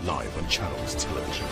live on Channels Television.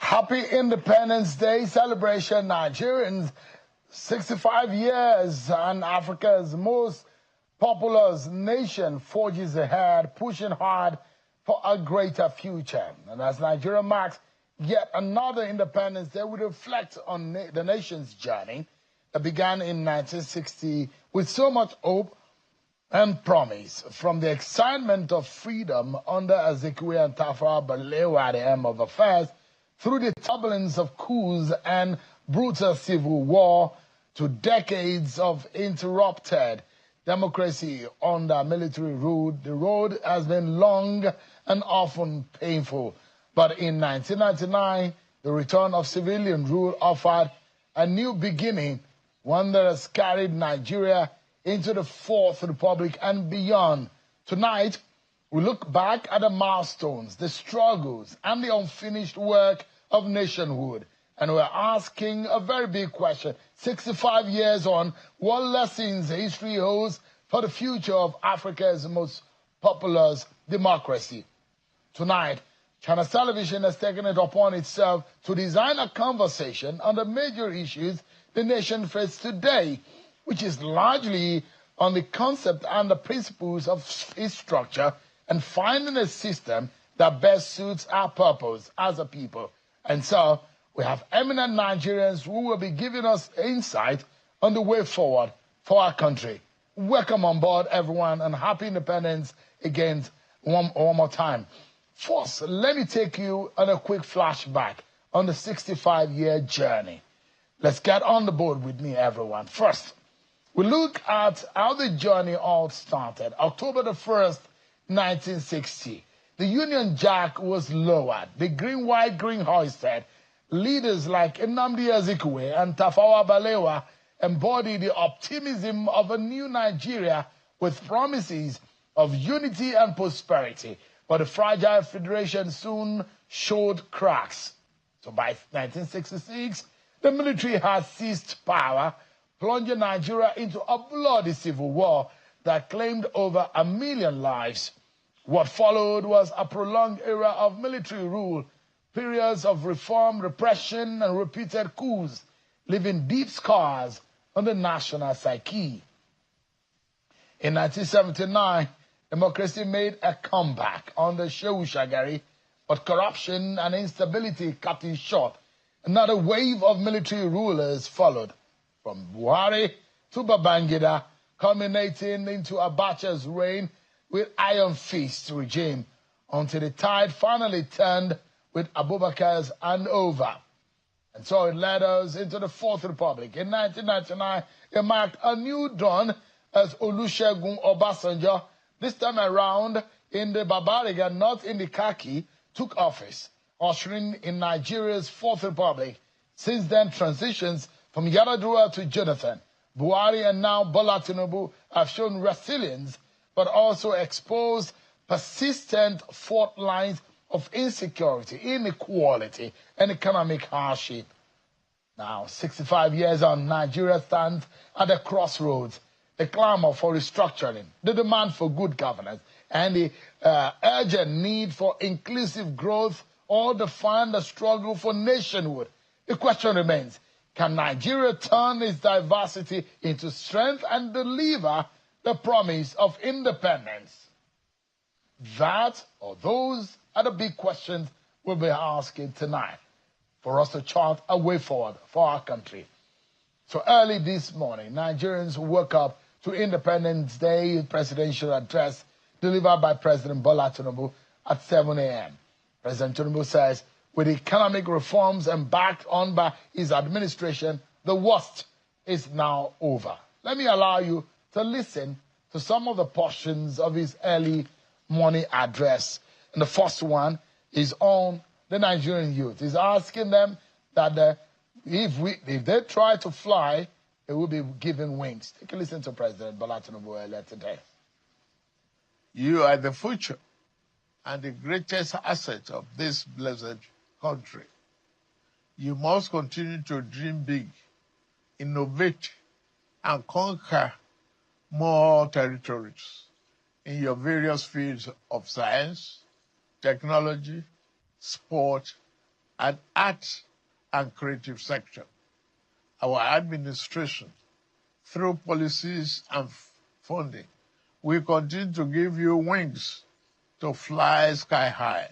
Happy Independence Day celebration, Nigerians. 65 years and Africa's most populous nation forges ahead, pushing hard for a greater future. And as Nigeria marks yet another Independence Day, we reflect on the nation's journey that began in 1960 with so much hope and promise. From the excitement of freedom under Azikiwe and Tafawa Balewa at the end of affairs, through the turbulence of coups and brutal civil war, to decades of interrupted democracy under military rule, the road has been long and often painful. But in 1999, the return of civilian rule offered a new beginning, one that has carried Nigeria into the Fourth Republic and beyond. Tonight, we look back at the milestones, the struggles, and the unfinished work of nationhood. And we're asking a very big question. 65 years on, what lessons history holds for the future of Africa's most populous democracy? Tonight, Channels Television has taken it upon itself to design a conversation on the major issues the nation faces today, which is largely on the concept and the principles of its structure, and finding a system that best suits our purpose as a people. And so, we have eminent Nigerians who will be giving us insight on the way forward for our country. Welcome on board, everyone, and happy independence again one more time. First, let me take you on a quick flashback on the 65-year journey. Let's get on the board with me, everyone. First, we look at how the journey all started. October the 1st, 1960. The Union Jack was lowered. The green, white, green hoisted. Leaders like Nnamdi Azikiwe and Tafawa Balewa embodied the optimism of a new Nigeria with promises of unity and prosperity. But the fragile federation soon showed cracks. So by 1966, the military had seized power, plunging Nigeria into a bloody civil war that claimed over 1 million lives. What followed was a prolonged era of military rule, periods of reform, repression, and repeated coups, leaving deep scars on the national psyche. In 1979, democracy made a comeback under Shehu Shagari, but corruption and instability cut it short. Another wave of military rulers followed, from Buhari to Babangida, culminating into Abacha's reign with iron fist regime, until the tide finally turned with Abubakar's handover. And so it led us into the Fourth Republic. In 1999, it marked a new dawn as Olusegun Obasanjo, this time around in the Barbariga, not in the khaki, took office, ushering in Nigeria's Fourth Republic. Since then, transitions from Yar'Adua to Jonathan, Buhari, and now Bola Tinubu have shown resilience, but also exposed persistent fault lines of insecurity, inequality, and economic hardship. Now, 65 years on, Nigeria stands at a crossroads. the clamor for restructuring, the demand for good governance, and the urgent need for inclusive growth all define the struggle for nationhood. The question remains, can Nigeria turn its diversity into strength and deliver the promise of independence? That or those are the big questions we'll be asking tonight for us to chart a way forward for our country. So early this morning, Nigerians woke up to Independence Day presidential address delivered by President Bola Tinubu at 7 a.m. President Tinubu says, with economic reforms embarked on by his administration, the worst is now over. Let me allow you to listen to some of the portions of his early morning address. And the first one is on the Nigerian youth. He's asking them that if they try to fly, they will be given wings. Take a listen to President Bola Tinubu earlier today. You are the future and the greatest asset of this blessed country. You must continue to dream big, innovate, and conquer more territories in your various fields of science, technology, sport, and art and creative sector. Our administration, through policies and funding, will continue to give you wings to fly sky high.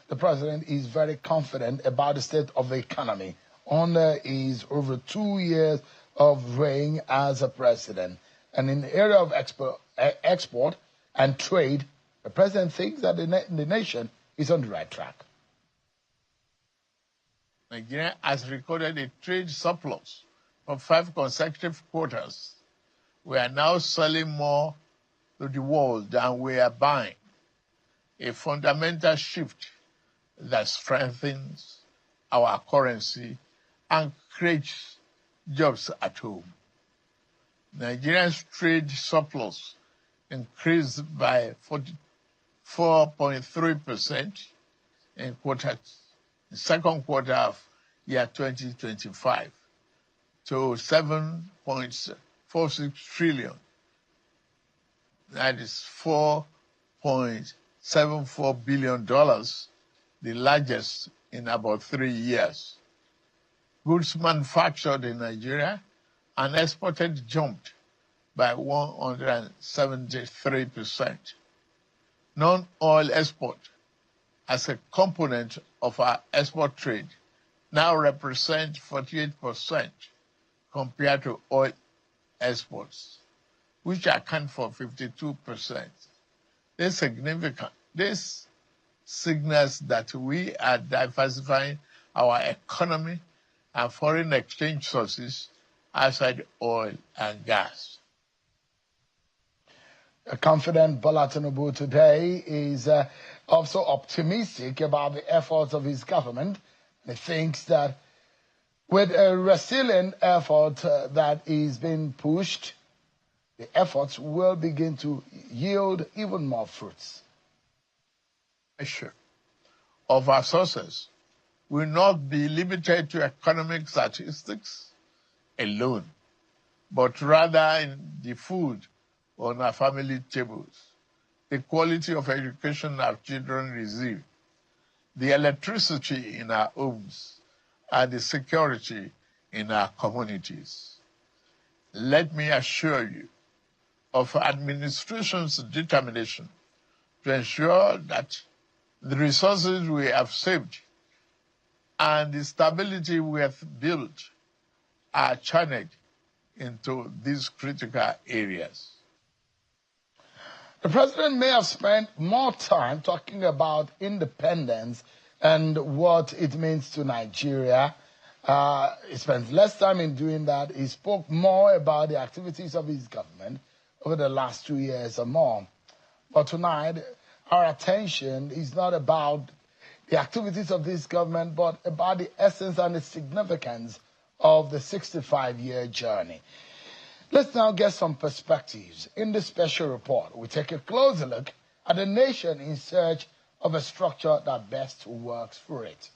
The president is very confident about the state of the economy under his over 2 years of reign as a president. And in the area of export and trade, the president thinks that the nation is on the right track. Nigeria has recorded a trade surplus for 5 consecutive quarters. We are now selling more to the world than we are buying, a fundamental shift that strengthens our currency and creates jobs at home. Nigeria's trade surplus increased by 44.3% in the second quarter of year 2025 to 7.46 trillion. That is $4.74 billion, the largest in about 3 years. Goods manufactured in Nigeria and exported jumped by 173%. Non-oil export as a component of our export trade now represents 48% compared to oil exports, which account for 52%. This signals that we are diversifying our economy and foreign exchange sources outside oil and gas. A confident Bola Tinubu today is also optimistic about the efforts of his government. He thinks that with a resilient effort that is being pushed, the efforts will begin to yield even more fruits. Measure of our sources will not be limited to economic statistics alone, but rather in the food on our family tables, the quality of education our children receive, the electricity in our homes, and the security in our communities. Let me assure you of administration's determination to ensure that the resources we have saved and the stability we have built are channeled into these critical areas. The president may have spent more time talking about independence and what it means to Nigeria. He spent less time in doing that. He spoke more about the activities of his government over the last 2 years or more. But tonight, our attention is not about the activities of this government, but about the essence and the significance of the 65-year journey. Let's now get some perspectives. In this special report, we take a closer look at the nation in search of a structure that best works for it.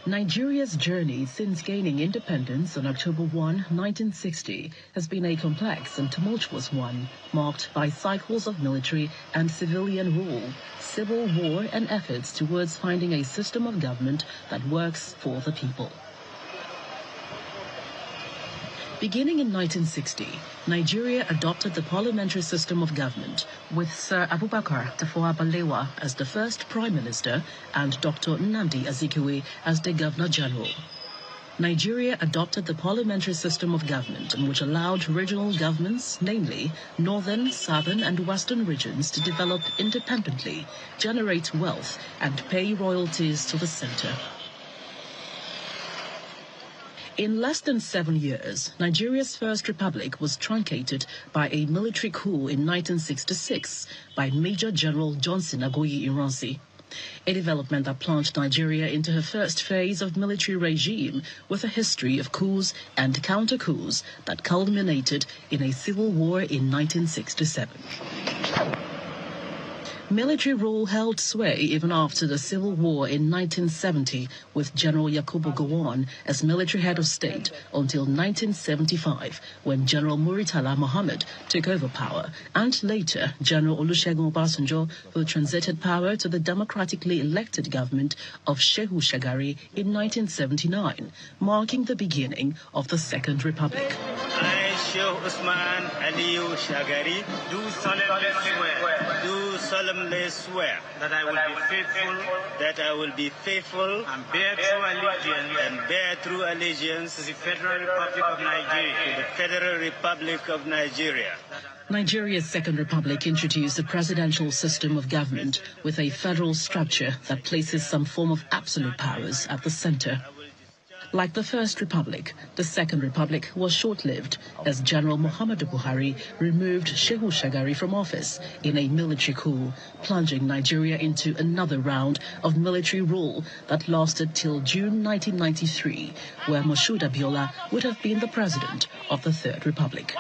Nigeria's journey since gaining independence on October 1, 1960, has been a complex and tumultuous one, marked by cycles of military and civilian rule, civil war, and efforts towards finding a system of government that works for the people. Beginning in 1960, Nigeria adopted the parliamentary system of government, with Sir Abubakar Tafawa Balewa as the first Prime Minister and Dr. Nnamdi Azikiwe as the Governor General. Nigeria adopted the parliamentary system of government, which allowed regional governments, namely northern, southern, and western regions, to develop independently, generate wealth, and pay royalties to the center. In less than 7 years, Nigeria's first republic was truncated by a military coup in 1966 by Major General Johnson Agoyi Ironsi, a development that plunged Nigeria into her first phase of military regime with a history of coups and counter-coups that culminated in a civil war in 1967. Military rule held sway even after the Civil War in 1970, with General Yakubu Gowon as military head of state until 1975, when General Muritala Mohammed took over power, and later General Olusegun Obasanjo, who transited power to the democratically elected government of Shehu Shagari in 1979, marking the beginning of the Second Republic. I, Sheikh Usman Aliyu Shagari, do solemnly swear that I will be faithful and bear true allegiance to the Federal Republic of Nigeria. Nigeria's Second Republic introduced a presidential system of government with a federal structure that places some form of absolute powers at the center. Like the First Republic, the Second Republic was short-lived as General Muhammadu Buhari removed Shehu Shagari from office in a military coup, plunging Nigeria into another round of military rule that lasted till June 1993, where Moshood Abiola would have been the president of the Third Republic.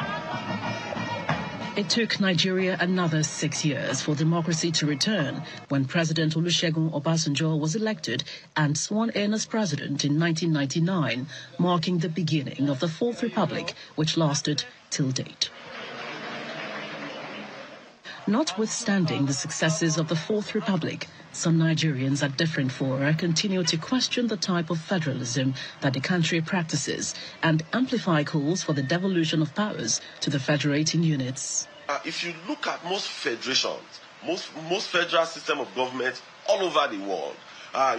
It took Nigeria another 6 years for democracy to return when President Olusegun Obasanjo was elected and sworn in as president in 1999, marking the beginning of the Fourth Republic, which lasted till date. Notwithstanding the successes of the Fourth Republic, some Nigerians at different fora continue to question the type of federalism that the country practices and amplify calls for the devolution of powers to the federating units. If you look at most federations, most federal system of government all over the world,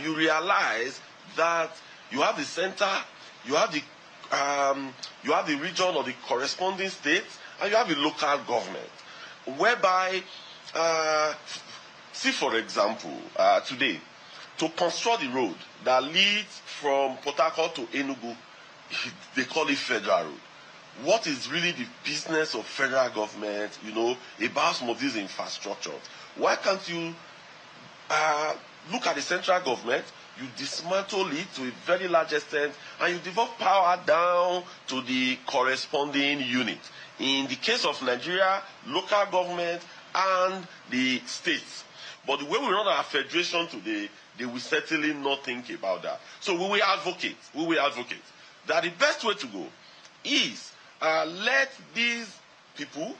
you realize that you have the center, you have the region or the corresponding states, and you have the local government, whereby, see for example, today, to construct the road that leads from Port Harcourt to Enugu, they call it Federal Road. What is really the business of federal government, about some of these infrastructure? Why can't you look at the central government, you dismantle it to a very large extent, and you devolve power down to the corresponding unit? In the case of Nigeria, local government and the states. But the way we run our federation today, they will certainly not think about that. So we will advocate that the best way to go is let these people,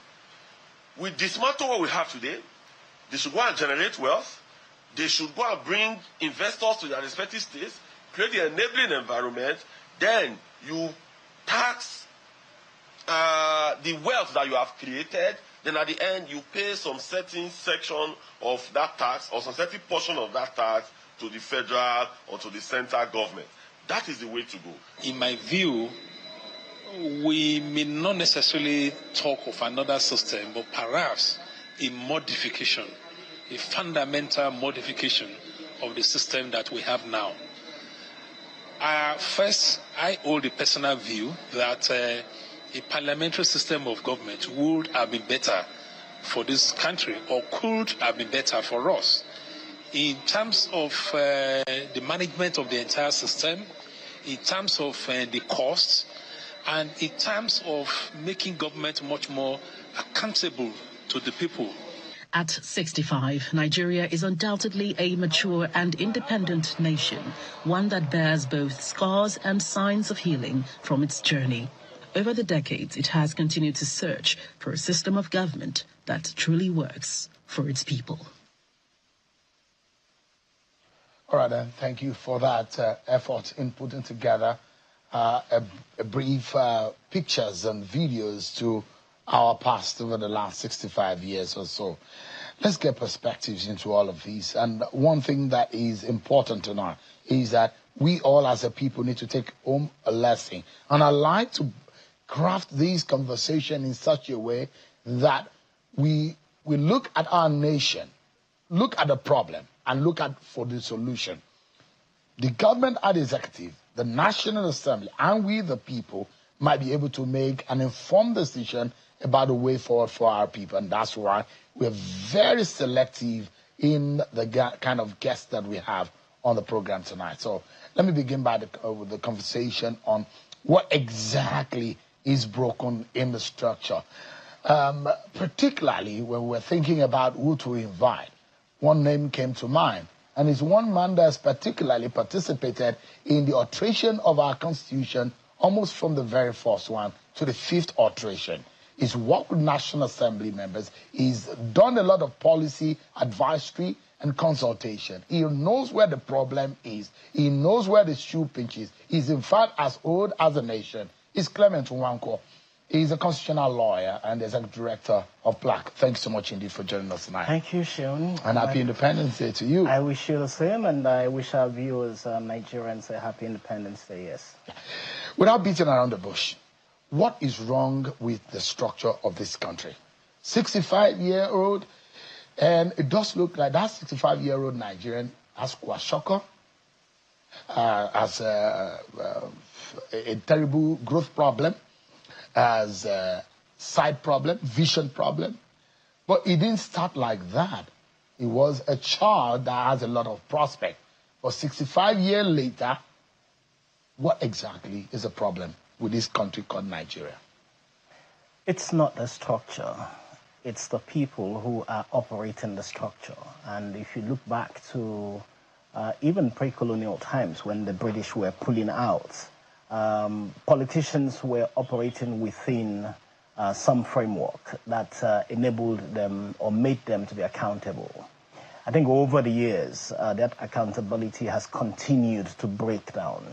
we dismantle what we have today. They should go and generate wealth. They should go and bring investors to their respective states, create the enabling environment. Then you tax the wealth that you have created. Then at the end, you pay some certain section of that tax or some certain portion of that tax to the federal or to the central government. That is the way to go. In my view, we may not necessarily talk of another system, but perhaps a modification, a fundamental modification of the system that we have now. First, I hold a personal view that a parliamentary system of government would have been better for this country, or could have been better for us, in terms of the management of the entire system, in terms of the costs, and in terms of making government much more accountable to the people. At 65, Nigeria is undoubtedly a mature and independent nation, one that bears both scars and signs of healing from its journey. Over the decades, it has continued to search for a system of government that truly works for its people. All right, then. Thank you for that effort in putting together a brief pictures and videos to our past over the last 65 years or so. Let's get perspectives into all of these. And one thing that is important to know is that we all as a people need to take home a lesson. And I like to craft this conversation in such a way that we look at our nation, look at the problem, and look at for the solution. The government and the executive, the National Assembly, and we the people might be able to make an informed decision about the way forward for our people. And that's why we're very selective in the kind of guests that we have on the program tonight. So let me begin by with the conversation on what exactly is broken in the structure. Particularly when we're thinking about who to invite. One name came to mind, and it's one man that's particularly participated in the alteration of our Constitution almost from the very first one to the fifth alteration. He's worked with National Assembly members. He's done a lot of policy advisory and consultation. He knows where the problem is. He knows where the shoe pinches. He's in fact as old as a nation. He's Clement Nwankwo. He's a constitutional lawyer and executive director of Black. Thanks so much indeed for joining us tonight. Thank you, Sean. And happy Independence Day to you. I wish you the same, and I wish our viewers, Nigerians, a happy Independence Day, yes. Without beating around the bush, what is wrong with the structure of this country? 65-year-old, and it does look like that 65-year-old Nigerian has kwashiorkor, has a terrible growth problem, has a side problem, vision problem. But it didn't start like that. It was a child that has a lot of prospect. But 65 years later, what exactly is the problem with this country called Nigeria? It's not the structure. It's the people who are operating the structure. And if you look back to even pre-colonial times when the British were pulling out, politicians were operating within some framework that enabled them or made them to be accountable. I think over the years, that accountability has continued to break down,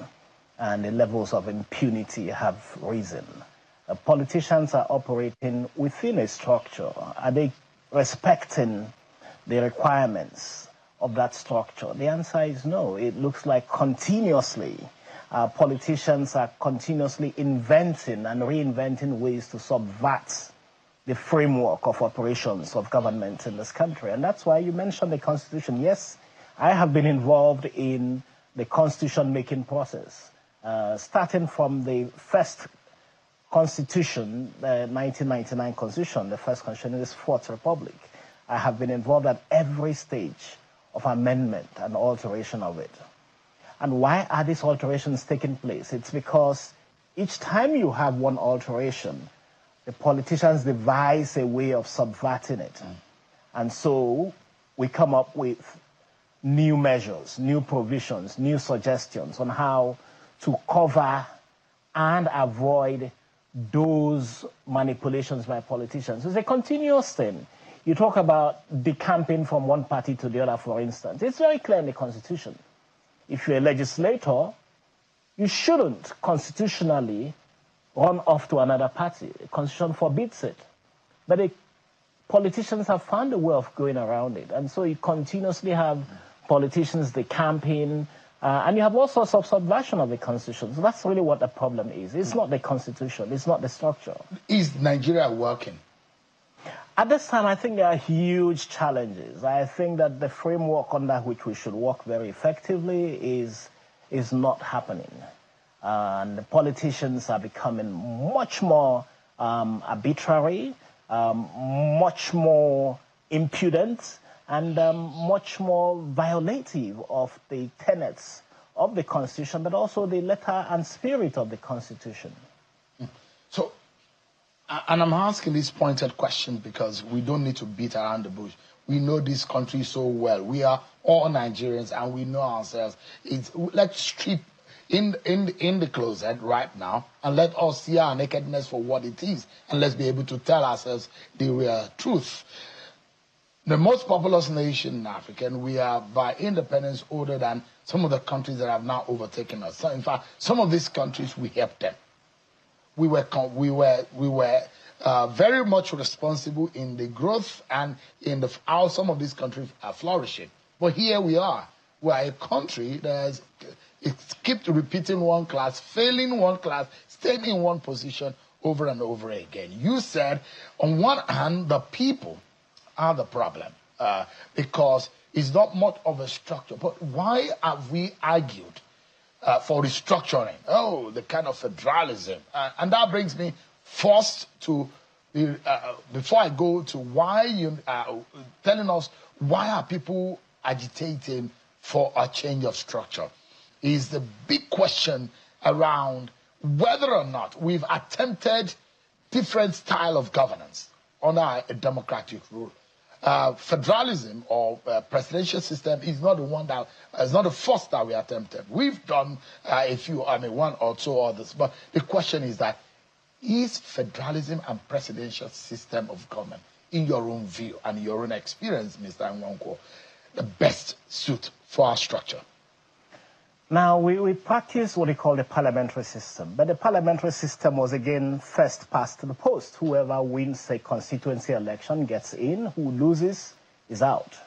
and the levels of impunity have risen. Politicians are operating within a structure. Are they respecting the requirements of that structure? The answer is no. It looks like continuously politicians are continuously inventing and reinventing ways to subvert the framework of operations of government in this country. And that's why you mentioned the Constitution. Yes, I have been involved in the Constitution-making process, starting from the first Constitution, the 1999 Constitution, the first Constitution in this Fourth Republic. I have been involved at every stage of amendment and alteration of it. And why are these alterations taking place? It's because each time you have one alteration, the politicians devise a way of subverting it. And so we come up with new measures, new provisions, new suggestions on how to cover and avoid those manipulations by politicians. It's a continuous thing. You talk about decamping from one party to the other, for instance. It's very clear in the Constitution. If you're a legislator, you shouldn't constitutionally run off to another party. The Constitution forbids it. But the politicians have found a way of going around it. And so you continuously have politicians decamping, and you have all sorts of subversion of the Constitution. So that's really what the problem is. It's not the Constitution. It's not the structure. Is Nigeria working? At this time, I think there are huge challenges. I think that the framework under which we should work very effectively is not happening. And the politicians are becoming much more arbitrary, much more impudent, and much more violative of the tenets of the Constitution, but also the letter and spirit of the Constitution. So, And I'm asking this pointed question because we don't need to beat around the bush. We know this country so well. We are all Nigerians and we know ourselves. Let's strip in the closet right now and let us see our nakedness for what it is. And let's be able to tell ourselves the real truth. The most populous nation in Africa, and we are by independence older than some of the countries that have now overtaken us. So in fact, some of these countries, we helped them. We were very much responsible in the growth and in how some of these countries are flourishing. But here we are. We are a country that keeps repeating one class, failing one class, staying in one position over and over again. You said, on one hand, the people are the problem because it's not much of a structure. But why have we argued for restructuring? Oh, the kind of federalism. And that brings me first to, before I go to why you telling us why are people agitating for a change of structure, is the big question around whether or not we've attempted different style of governance under a democratic rule. Federalism or presidential system is not the one that is not the first that we attempted. We've done one or two others, but the question is that is federalism and presidential system of government, in your own view and your own experience, Mr. Nwankwo, the best suit for our structure? Now, we practice what we call the parliamentary system, but the parliamentary system was again first past the post. Whoever wins a constituency election gets in, who loses is out.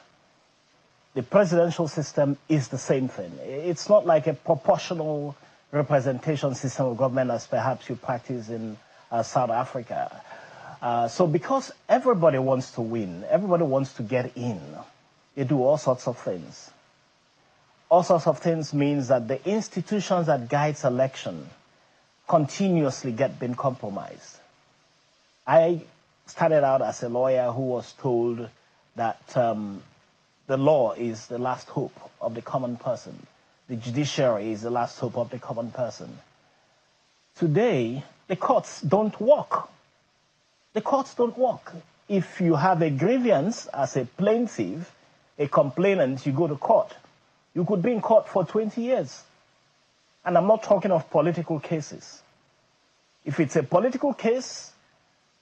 The presidential system is the same thing. It's not like a proportional representation system of government as perhaps you practice in South Africa. So because everybody wants to win, everybody wants to get in, they do all sorts of things. All sorts of things means that the institutions that guides election continuously been compromised. I started out as a lawyer who was told that the law is the last hope of the common person. The judiciary is the last hope of the common person. Today, the courts don't work. The courts don't work. If you have a grievance as a plaintiff, a complainant, you go to court. You could be in court for 20 years. And I'm not talking of political cases. If it's a political case,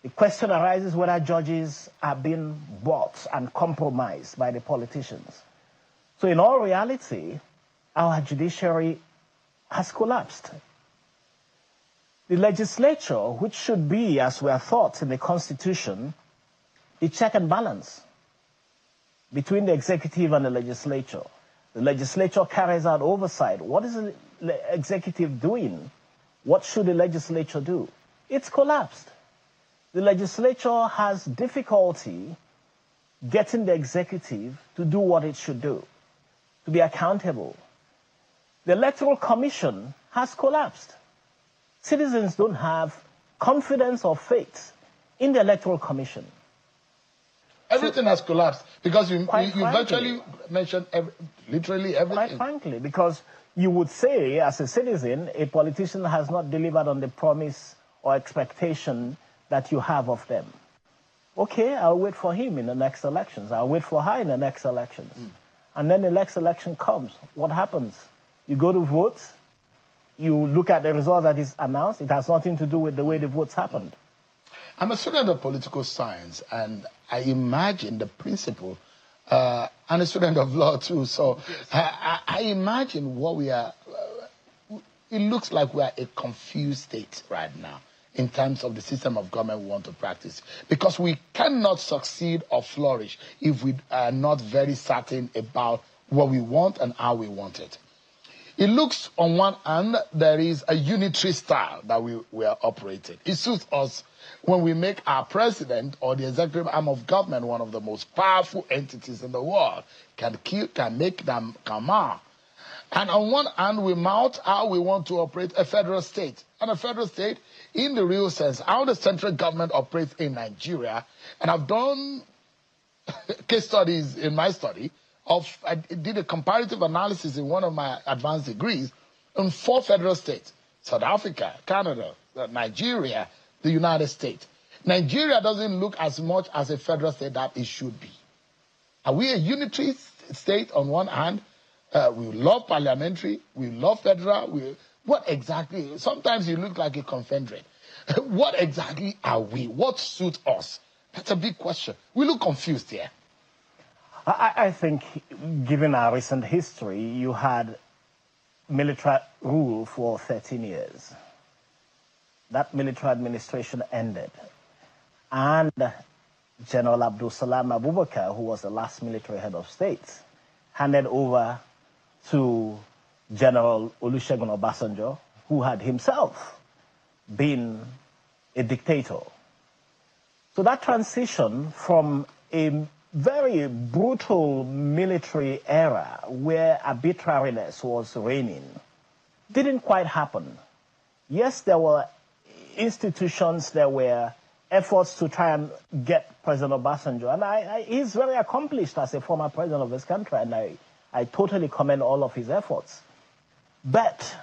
the question arises whether judges are being bought and compromised by the politicians. So in all reality, our judiciary has collapsed. The legislature, which should be, as we are taught in the Constitution, the check and balance between the executive and the legislature. The legislature carries out oversight. What is the executive doing? What should the legislature do? It's collapsed. The legislature has difficulty getting the executive to do what it should do, to be accountable. The Electoral Commission has collapsed. Citizens don't have confidence or faith in the Electoral Commission. Everything has collapsed because you virtually mentioned literally everything. Quite frankly, because you would say, as a citizen, a politician has not delivered on the promise or expectation that you have of them. Okay, I'll wait for him in the next elections. I'll wait for her in the next elections. And then the next election comes. What happens? You go to vote. You look at the result that is announced. It has nothing to do with the way the votes happened. I'm a student of political science, and I imagine the principle, and a student of law too, so I imagine what we are, it looks like we are a confused state right now in terms of the system of government we want to practice, because we cannot succeed or flourish if we are not very certain about what we want and how we want it. It looks, on one hand, there is a unitary style that we are operating. It suits us when we make our president or the executive arm of government one of the most powerful entities in the world, can make them come out. And on one hand, we mount how we want to operate a federal state. And a federal state, in the real sense, how the central government operates in Nigeria. And I've done case studies in my study. I did a comparative analysis in one of my advanced degrees on 4 federal states: South Africa, Canada, Nigeria, the United States. Nigeria doesn't look as much as a federal state that it should be. Are we a unitary state on one hand? We love parliamentary, we love federal. What exactly? Sometimes you look like a confederate. What exactly are we? What suits us? That's a big question. We look confused here. I think, given our recent history, you had military rule for 13 years. That military administration ended. And General Abdul Salam Abubakar, who was the last military head of state, handed over to General Olusegun Obasanjo, who had himself been a dictator. So that transition from a very brutal military era where arbitrariness was reigning didn't quite happen. Yes, there were institutions, there were efforts to try and get President Obasanjo, and he's very accomplished as a former president of this country, and I totally commend all of his efforts. But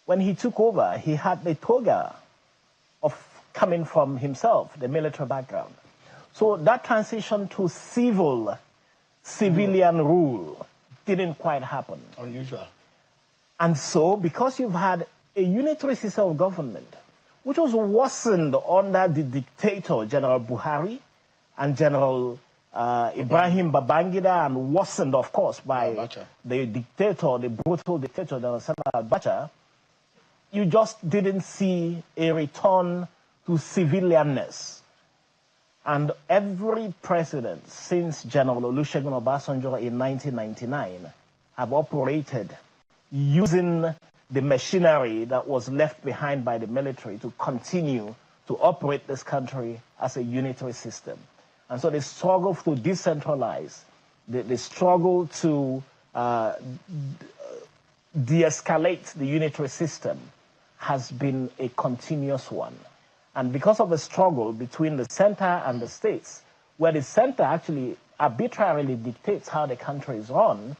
when he took over, he had the toga of coming from himself, the military background. So that transition to civilian rule didn't quite happen. Unusual. And so, because you've had a unitary system of government, which was worsened under the dictator, General Buhari, and General Ibrahim Babangida, and worsened, of course, by the dictator, the brutal dictator, General Sani Abacha, you just didn't see a return to civilianness. And every president since General Olusegun Obasanjo in 1999 have operated using the machinery that was left behind by the military to continue to operate this country as a unitary system. And so the struggle to decentralize, the struggle to de-escalate the unitary system has been a continuous one. And because of the struggle between the center and the states, where the center actually arbitrarily dictates how the country is run,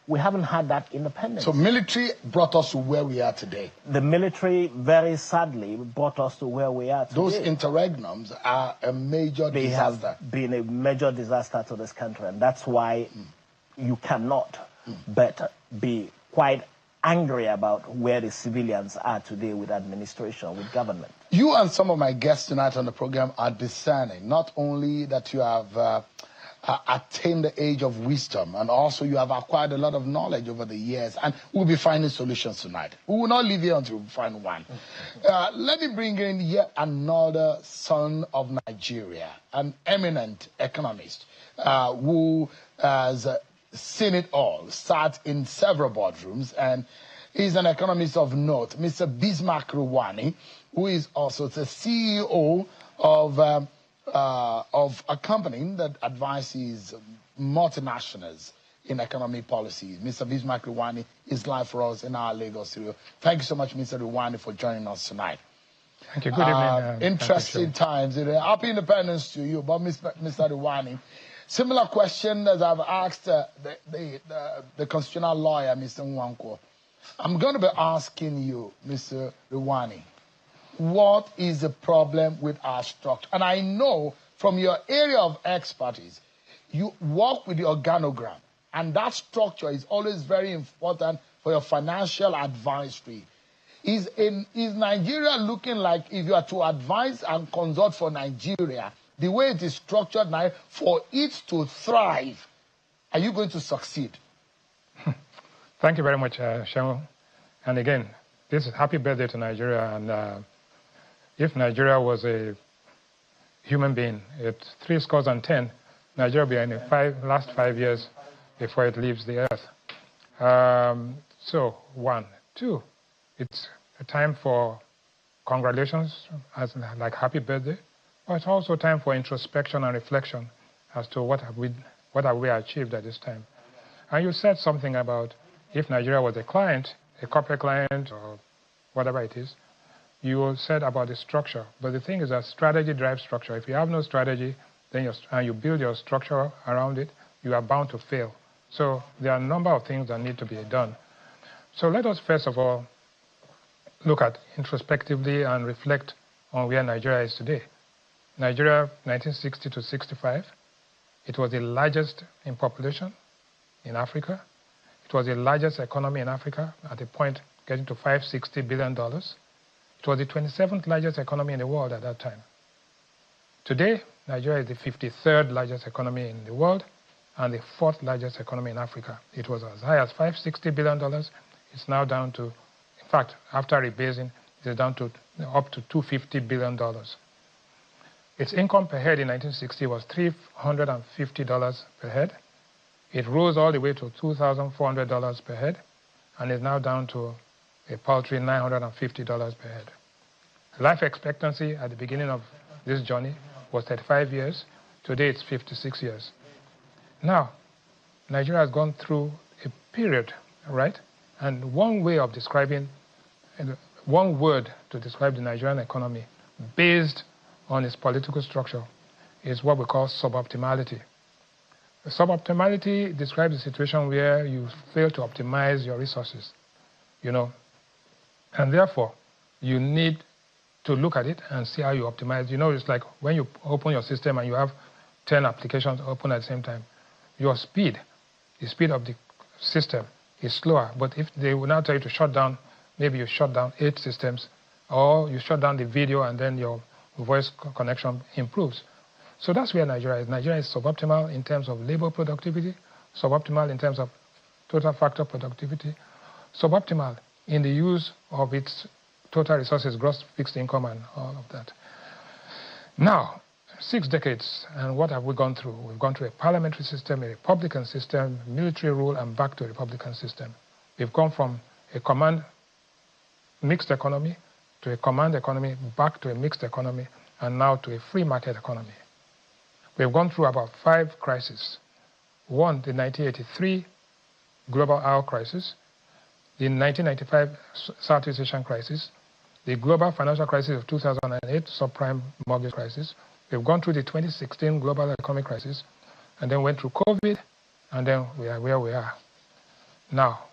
we haven't had that independence. So military brought us to where we are today. The military, very sadly, brought us to where we are today. Those interregnums are a major disaster. They have been a major disaster to this country, and that's why you cannot but be quite angry about where the civilians are today with administration, with government. You and some of my guests tonight on the program are discerning, not only that you have attained the age of wisdom, and also you have acquired a lot of knowledge over the years, and we'll be finding solutions tonight. We will not leave here until we find one. Let me bring in yet another son of Nigeria, an eminent economist who has seen it all, sat in several boardrooms, and he's an economist of note, Mr. Bismarck Rwani, who is also the CEO of a company that advises multinationals in economic policies. Mr. Bismarck Rwani is live for us in our Lagos studio. Thank you so much, Mr. Rwani, for joining us tonight. Thank you. Good evening. Interesting times. Happy Independence to you. But Mr. Rwani, similar question as I've asked the constitutional lawyer, Mr. Nwankwo. I'm going to be asking you, Mr. Rwani, what is the problem with our structure? And I know from your area of expertise, you work with the organogram, and that structure is always very important for your financial advisory. Is Nigeria looking like, if you are to advise and consult for Nigeria, the way it is structured now, for it to thrive, are you going to succeed? Thank you very much, Shango. And again, this is happy birthday to Nigeria. And if Nigeria was a human being, at 70, Nigeria will be in the last 5 years before it leaves the earth. So, 1. 2, it's a time for congratulations, as like happy birthday. But it's also time for introspection and reflection as to what have we achieved at this time. And you said something about if Nigeria was a client, a corporate client, or whatever it is, you said about the structure. But the thing is that strategy drives structure. If you have no strategy, then and you build your structure around it, you are bound to fail. So there are a number of things that need to be done. So let us first of all look at introspectively and reflect on where Nigeria is today. Nigeria, 1960 to 65, it was the largest in population in Africa. It was the largest economy in Africa at a point getting to $560 billion. It was the 27th largest economy in the world at that time. Today, Nigeria is the 53rd largest economy in the world and the 4th largest economy in Africa. It was as high as $560 billion. It's now down to, in fact, after rebasing, it is down to up to $250 billion. Its income per head in 1960 was $350 per head. It rose all the way to $2,400 per head and is now down to a paltry $950 per head. Life expectancy at the beginning of this journey was 35 years. Today it's 56 years. Now, Nigeria has gone through a period, right? And one way of describing, one word to describe the Nigerian economy based on its political structure is what we call suboptimality. Suboptimality describes a situation where you fail to optimize your resources, and therefore you need to look at it and see how you optimize. It's like when you open your system and you have 10 applications open at the same time. Your speed, the speed of the system is slower, but if they will now tell you to shut down, maybe you shut down 8 systems, or you shut down the video and then your voice connection improves. So that's where Nigeria is. Nigeria is suboptimal in terms of labor productivity, suboptimal in terms of total factor productivity, suboptimal in the use of its total resources, gross fixed income, and all of that. Now, 6 decades, and what have we gone through? We've gone through a parliamentary system, a republican system, military rule, and back to a republican system. We've gone from a command mixed economy to a command economy, back to a mixed economy, and now to a free market economy. We've gone through about 5 crises. One, the 1983 global oil crisis, the 1995 Southeast Asian crisis, the global financial crisis of 2008, subprime mortgage crisis. We've gone through the 2016 global economic crisis, and then went through COVID, and then we are where we are. Now,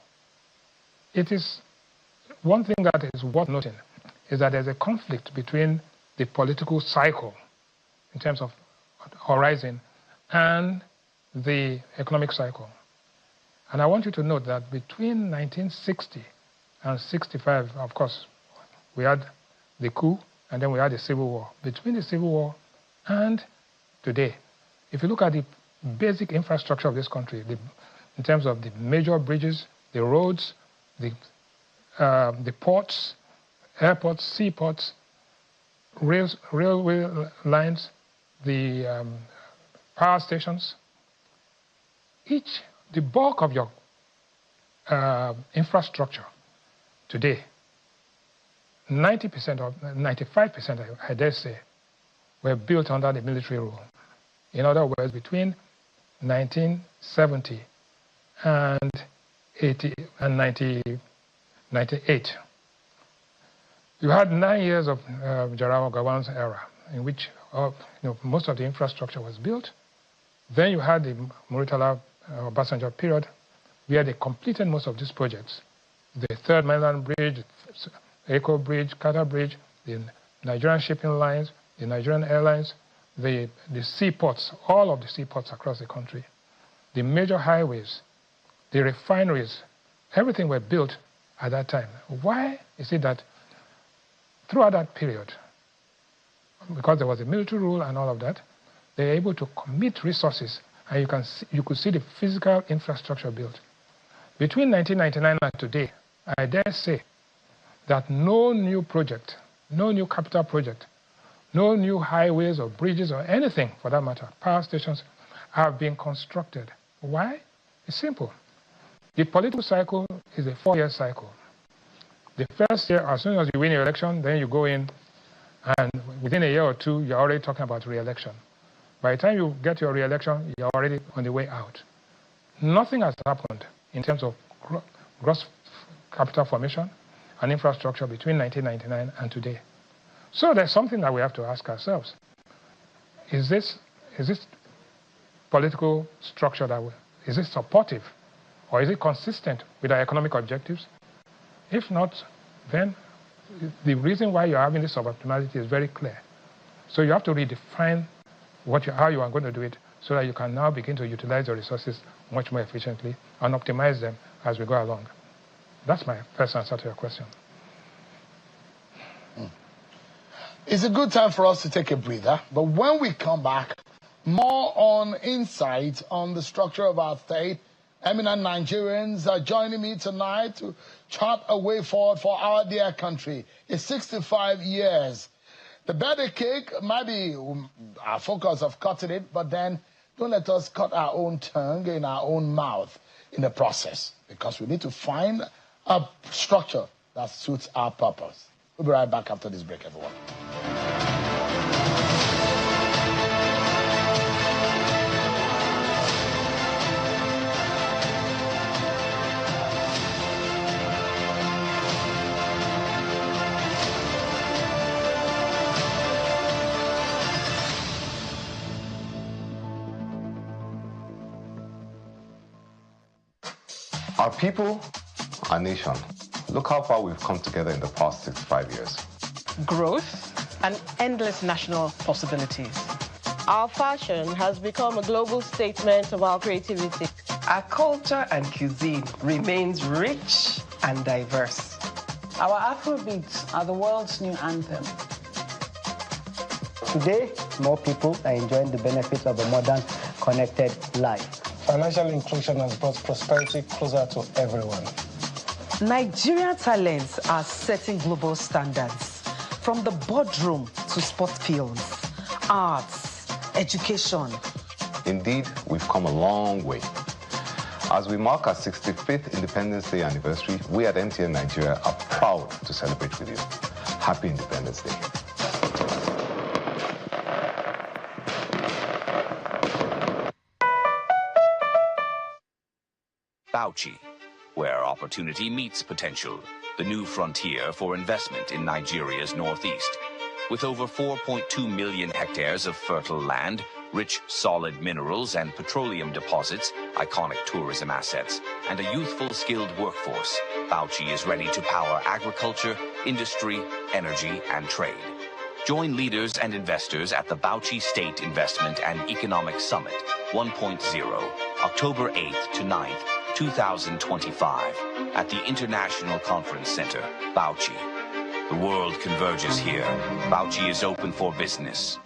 it is one thing that is worth noting is that there's a conflict between the political cycle in terms of horizon and the economic cycle. And I want you to note that between 1960 and 65, of course, we had the coup and then we had the Civil War. Between the Civil War and today, if you look at the basic infrastructure of this country, in terms of the major bridges, the roads, the ports, airports, seaports, railway lines, the power stations, the bulk of your infrastructure today, 90% or 95%, I dare say, were built under the military rule. In other words, between 1970 and 98, you had 9 years of Jarawa Gawan's era, in which most of the infrastructure was built. Then you had the Muritala Obasanjo period, where they completed most of these projects. The Third Mainland Bridge, Echo Bridge, Qatar Bridge, the Nigerian shipping lines, the Nigerian airlines, the seaports, all of the seaports across the country, the major highways, the refineries, everything were built at that time. Why is it that throughout that period, because there was a military rule and all of that, they were able to commit resources, and you could see the physical infrastructure built. Between 1999 and today, I dare say that no new project, no new capital project, no new highways or bridges or anything for that matter, power stations, have been constructed. Why? It's simple. The political cycle is a 4-year cycle. The first year, as soon as you win your election, then you go in, and within a year or two, you're already talking about re-election. By the time you get your re-election, you're already on the way out. Nothing has happened in terms of gross capital formation and infrastructure between 1999 and today. So there's something that we have to ask ourselves. Is this political structure is it supportive, or is it consistent with our economic objectives? If not, then the reason why you're having this suboptimality is very clear. So you have to redefine how you are going to do it so that you can now begin to utilize the resources much more efficiently and optimize them as we go along. That's my first answer to your question. It's a good time for us to take a breather, but when we come back, more on insight on the structure of our state. Eminent Nigerians are joining me tonight to chart a way forward for our dear country. It's 65 years. The birthday cake might be our focus of cutting it, but then don't let us cut our own tongue in our own mouth in the process, because we need to find a structure that suits our purpose. We'll be right back after this break, everyone. Our people, our nation, look how far we've come together in the past 65 years. Growth and endless national possibilities. Our fashion has become a global statement of our creativity. Our culture and cuisine remains rich and diverse. Our Afrobeats are the world's new anthem. Today, more people are enjoying the benefits of a modern, connected life. Financial inclusion has brought prosperity closer to everyone. Nigerian talents are setting global standards, from the boardroom to sports fields, arts, education. Indeed, we've come a long way. As we mark our 65th Independence Day anniversary, we at MTN Nigeria are proud to celebrate with you. Happy Independence Day. Bauchi, where opportunity meets potential, the new frontier for investment in Nigeria's northeast. With over 4.2 million hectares of fertile land, rich solid minerals and petroleum deposits, iconic tourism assets, and a youthful skilled workforce, Bauchi is ready to power agriculture, industry, energy, and trade. Join leaders and investors at the Bauchi State Investment and Economic Summit 1.0, October 8th to 9th, 2025, at the International Conference Center, Bauchi. The world converges here. Bauchi is open for business.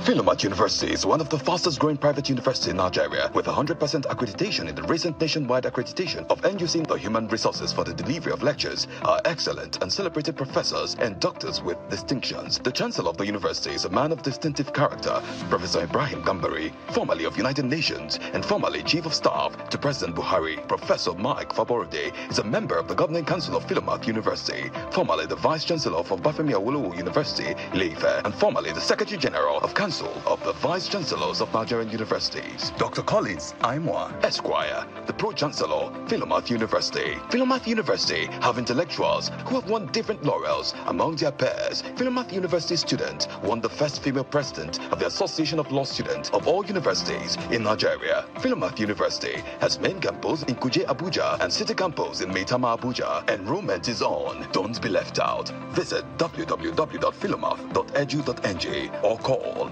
Philomath University is one of the fastest growing private universities in Nigeria, with 100% accreditation in the recent nationwide accreditation of NUC. The human resources for the delivery of lectures are excellent and celebrated professors and doctors with distinctions. The Chancellor of the university is a man of distinctive character, Professor Ibrahim Gambari, formerly of United Nations and formerly Chief of Staff to President Buhari. Professor Mike Faborode is a member of the Governing Council of Philomath University, formerly the Vice Chancellor of Obafemi Awolowo University, Ile-Ife, and formerly the Secretary General of Council of the Vice Chancellors of Nigerian Universities. Dr. Collins Aimwa, Esquire, the Pro-Chancellor, Philomath University. Philomath University have intellectuals who have won different laurels among their peers. Philomath University student won the first female president of the Association of Law Students of all universities in Nigeria. Philomath University has main campus in Kuje, Abuja and city campus in Maitama, Abuja. Enrollment is on. Don't be left out. Visit www.philomath.edu.ng or call.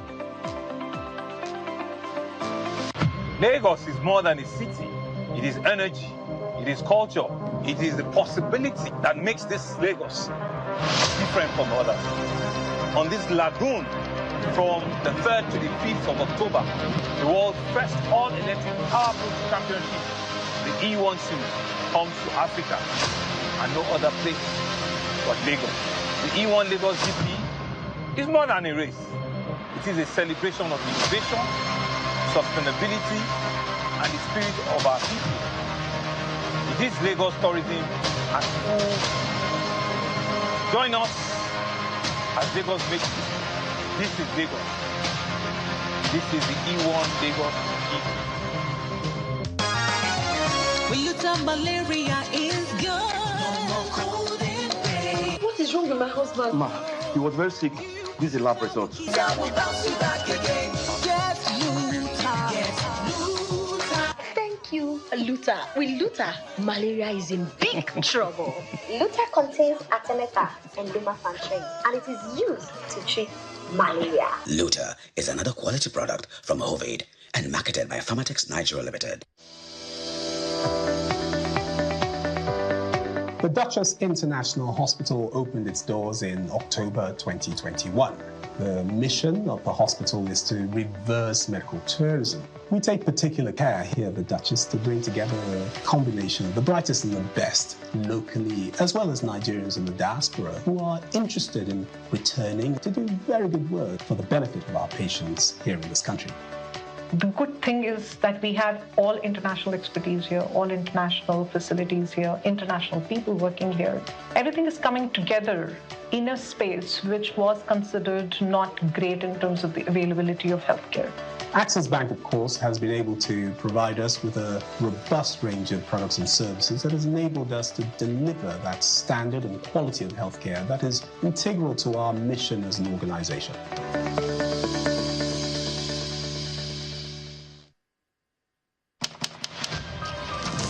Lagos is more than a city. It is energy, it is culture, it is the possibility that makes this Lagos different from others. On this lagoon, from the 3rd to the 5th of October, the world's first all-electric powerboat championship, the E1 Series, comes to Africa and no other place but Lagos. The E1 Lagos GP is more than a race. It is a celebration of innovation, sustainability, and the spirit of our people. It is Lagos tourism at full. Join us as Lagos makes it. This is Lagos. This is the E1 Lagos GP. When you tell malaria is gone. What is wrong with my husband? Ma, he was very sick. This is the lab result. Thank you. Luther. With Luther, malaria is in big trouble. Luther contains artemether and lumefantrine, and it is used to treat malaria. Luther is another quality product from Ovid and marketed by Pharmatex Nigeria Limited. The Duchess International Hospital opened its doors in October 2021. The mission of the hospital is to reverse medical tourism. We take particular care here at the Duchess to bring together a combination of the brightest and the best locally, as well as Nigerians in the diaspora who are interested in returning to do very good work for the benefit of our patients here in this country. The good thing is that we have all international expertise here, all international facilities here, international people working here. Everything is coming together in a space which was considered not great in terms of the availability of healthcare. Access Bank, of course, has been able to provide us with a robust range of products and services that has enabled us to deliver that standard and quality of healthcare that is integral to our mission as an organization.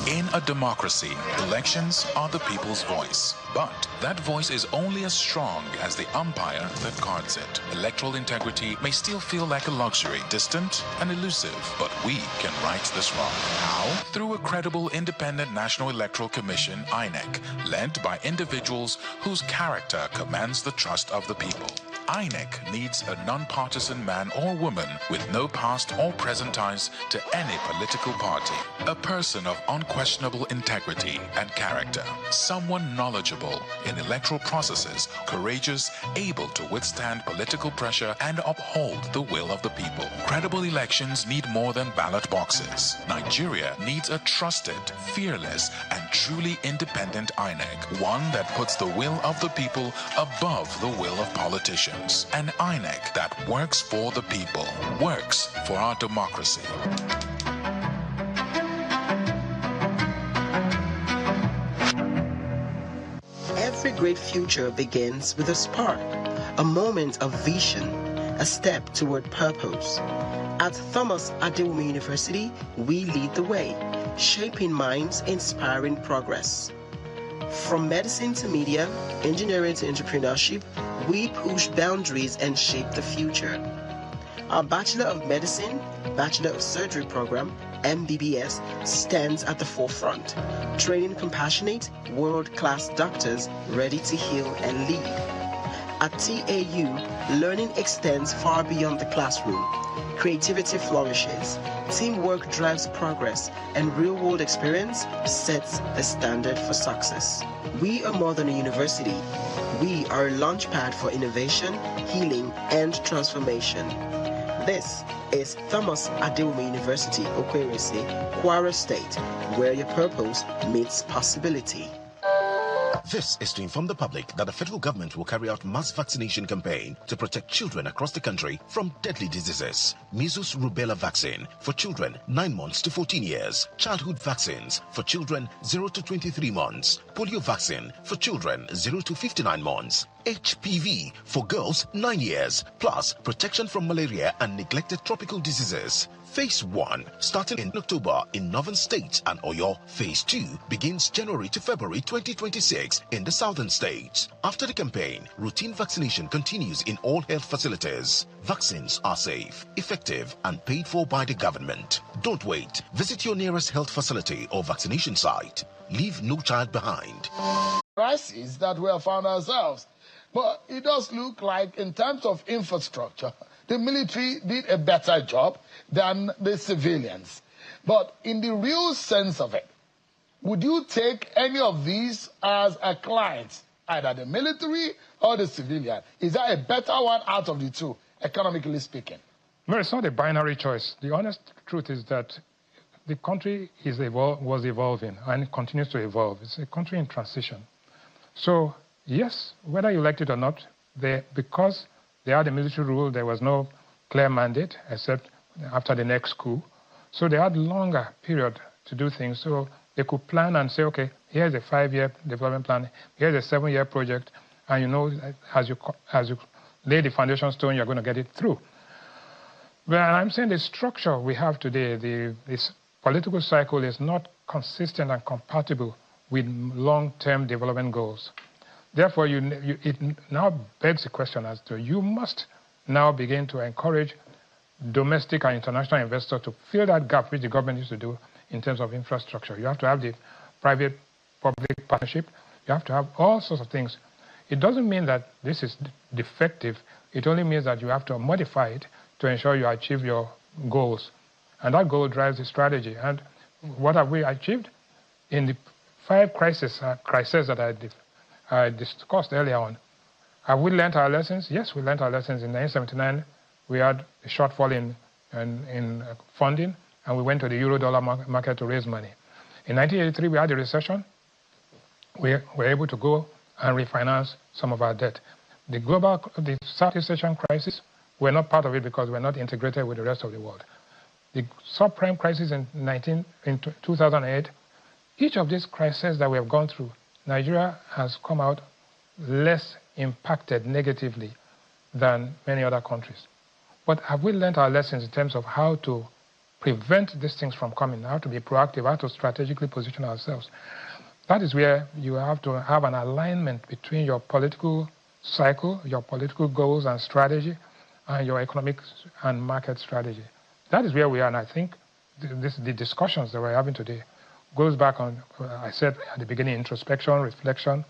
In a democracy, elections are the people's voice. But that voice is only as strong as the umpire that guards it. Electoral integrity may still feel like a luxury, distant and elusive, but we can right this wrong. How? Through a credible independent National Electoral Commission, INEC, led by individuals whose character commands the trust of the people. INEC needs a non-partisan man or woman with no past or present ties to any political party. A person of unquestionable integrity and character. Someone knowledgeable in electoral processes, courageous, able to withstand political pressure and uphold the will of the people. Credible elections need more than ballot boxes. Nigeria needs a trusted, fearless, and truly independent INEC. One that puts the will of the people above the will of politicians. An INEC that works for the people, works for our democracy. Every great future begins with a spark, a moment of vision, a step toward purpose. At Thomas Adewume University, we lead the way, shaping minds, inspiring progress. From medicine to media, engineering to entrepreneurship, we push boundaries and shape the future. Our Bachelor of Medicine, Bachelor of Surgery program, MBBS, stands at the forefront, training compassionate, world-class doctors ready to heal and lead. At TAU, learning extends far beyond the classroom. Creativity flourishes, teamwork drives progress, and real-world experience sets the standard for success. We are more than a university. We are a launchpad for innovation, healing, and transformation. This is Thomas Adewume University, Okwirisi, Kwara State, where your purpose meets possibility. This is to inform the public that the federal government will carry out mass vaccination campaign to protect children across the country from deadly diseases. Measles rubella vaccine for children 9 months to 14 years. Childhood vaccines for children 0 to 23 months. Polio vaccine for children 0 to 59 months. HPV for girls 9 years, plus protection from malaria and neglected tropical diseases. Phase 1, starting in October in northern states and Oyo. Phase 2 begins January to February 2026 in the southern states. After the campaign, routine vaccination continues in all health facilities. Vaccines are safe, effective, and paid for by the government. Don't wait. Visit your nearest health facility or vaccination site. Leave no child behind. Crisis that we have found ourselves. But it does look like, in terms of infrastructure, the military did a better job than the civilians. But in the real sense of it, would you take any of these as a client, either the military or the civilian? Is there a better one out of the two, economically speaking? No, it's not a binary choice. The honest truth is that the country was evolving and continues to evolve. It's a country in transition. So, yes, whether you liked it or not, because they had a military rule, there was no clear mandate except after the next coup. So they had longer period to do things. So they could plan and say, okay, here's a 5-year development plan, here's a 7-year project, and you know, as you lay the foundation stone, you're going to get it through. But I'm saying the structure we have today, this political cycle is not consistent and compatible with long-term development goals. Therefore, it now begs the question as to you must now begin to encourage domestic and international investors to fill that gap which the government used to do in terms of infrastructure. You have to have the private-public partnership. You have to have all sorts of things. It doesn't mean that this is defective. It only means that you have to modify it to ensure you achieve your goals. And that goal drives the strategy. And what have we achieved? In the 5 crises that I discussed earlier on, have we learned our lessons? Yes, we learned our lessons. In 1979, we had a shortfall in funding, and we went to the euro-dollar market to raise money. In 1983, we had a recession. We were able to go and refinance some of our debt. The Southeast Asian crisis, we're not part of it because we're not integrated with the rest of the world. The subprime crisis in 2008, each of these crises that we have gone through, Nigeria has come out less impacted negatively than many other countries. But have we learned our lessons in terms of how to prevent these things from coming, how to be proactive, how to strategically position ourselves? That is where you have to have an alignment between your political cycle, your political goals and strategy, and your economic and market strategy. That is where we are, and I think the discussions that we're having today goes back on, I said at the beginning, introspection, reflection,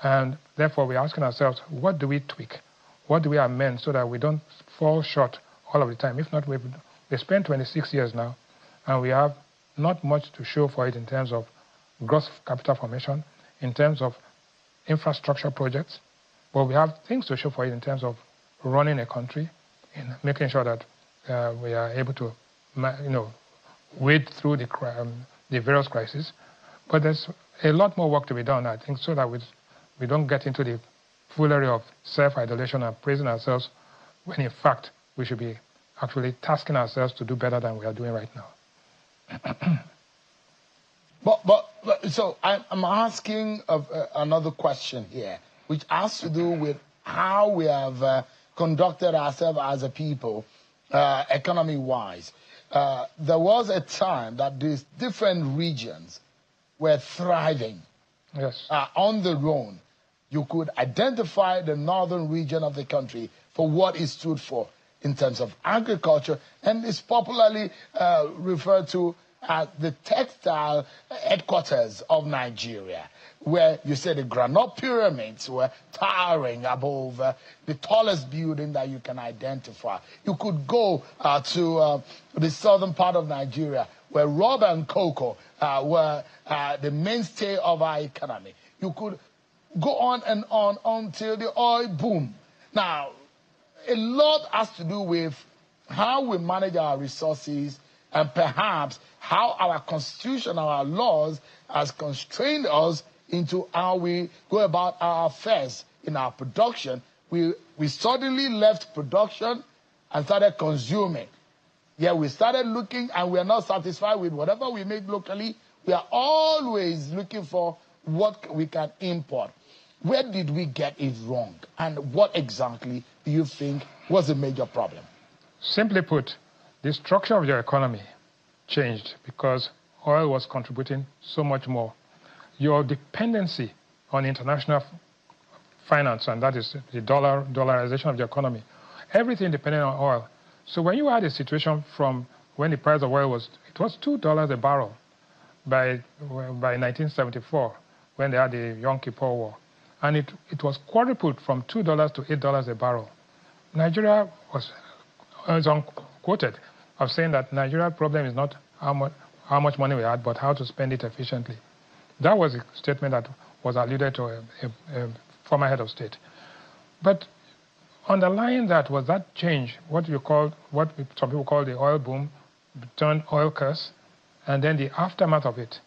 and therefore we're asking ourselves, what do we tweak? What do we amend so that we don't fall short all of the time? If not, we've spent 26 years now, and we have not much to show for it in terms of gross capital formation, in terms of infrastructure projects, but we have things to show for it in terms of running a country, in making sure that we are able to, wade through the various crises. But there's a lot more work to be done, I think, so that we don't get into the foolery of self-idolation and praising ourselves, when in fact we should be actually tasking ourselves to do better than we are doing right now. So I'm asking another question here, which has to do with how we have conducted ourselves as a people, economy-wise. There was a time that these different regions were thriving. Yes. On their own. You could identify the northern region of the country for what it stood for in terms of agriculture, and is popularly referred to as the textile headquarters of Nigeria, where you say the granite pyramids were towering above the tallest building that you can identify. You could go to the southern part of Nigeria, where rubber and cocoa were the mainstay of our economy. You could go on and on until the oil boom. Now, a lot has to do with how we manage our resources, and perhaps how our constitution, our laws, has constrained us into how we go about our affairs in our production. We suddenly left production and started consuming. Yeah, we started looking, and we are not satisfied with whatever we make locally. We are always looking for what we can import. Where did we get it wrong? And what exactly do you think was a major problem? Simply put, the structure of your economy changed because oil was contributing so much more. Your dependency on international finance, and that is the dollarization of the economy, everything depended on oil. So when you had a situation from when the price of oil was $2 a barrel by 1974, when they had the Yom Kippur War, and it was quadrupled from $2 to $8 a barrel. Nigeria was unquoted of saying that Nigeria's problem is not how much money we had, but how to spend it efficiently. That was a statement that was alluded to a former head of state. But underlying that was that change, what some people call the oil boom, turned oil curse, and then the aftermath of it.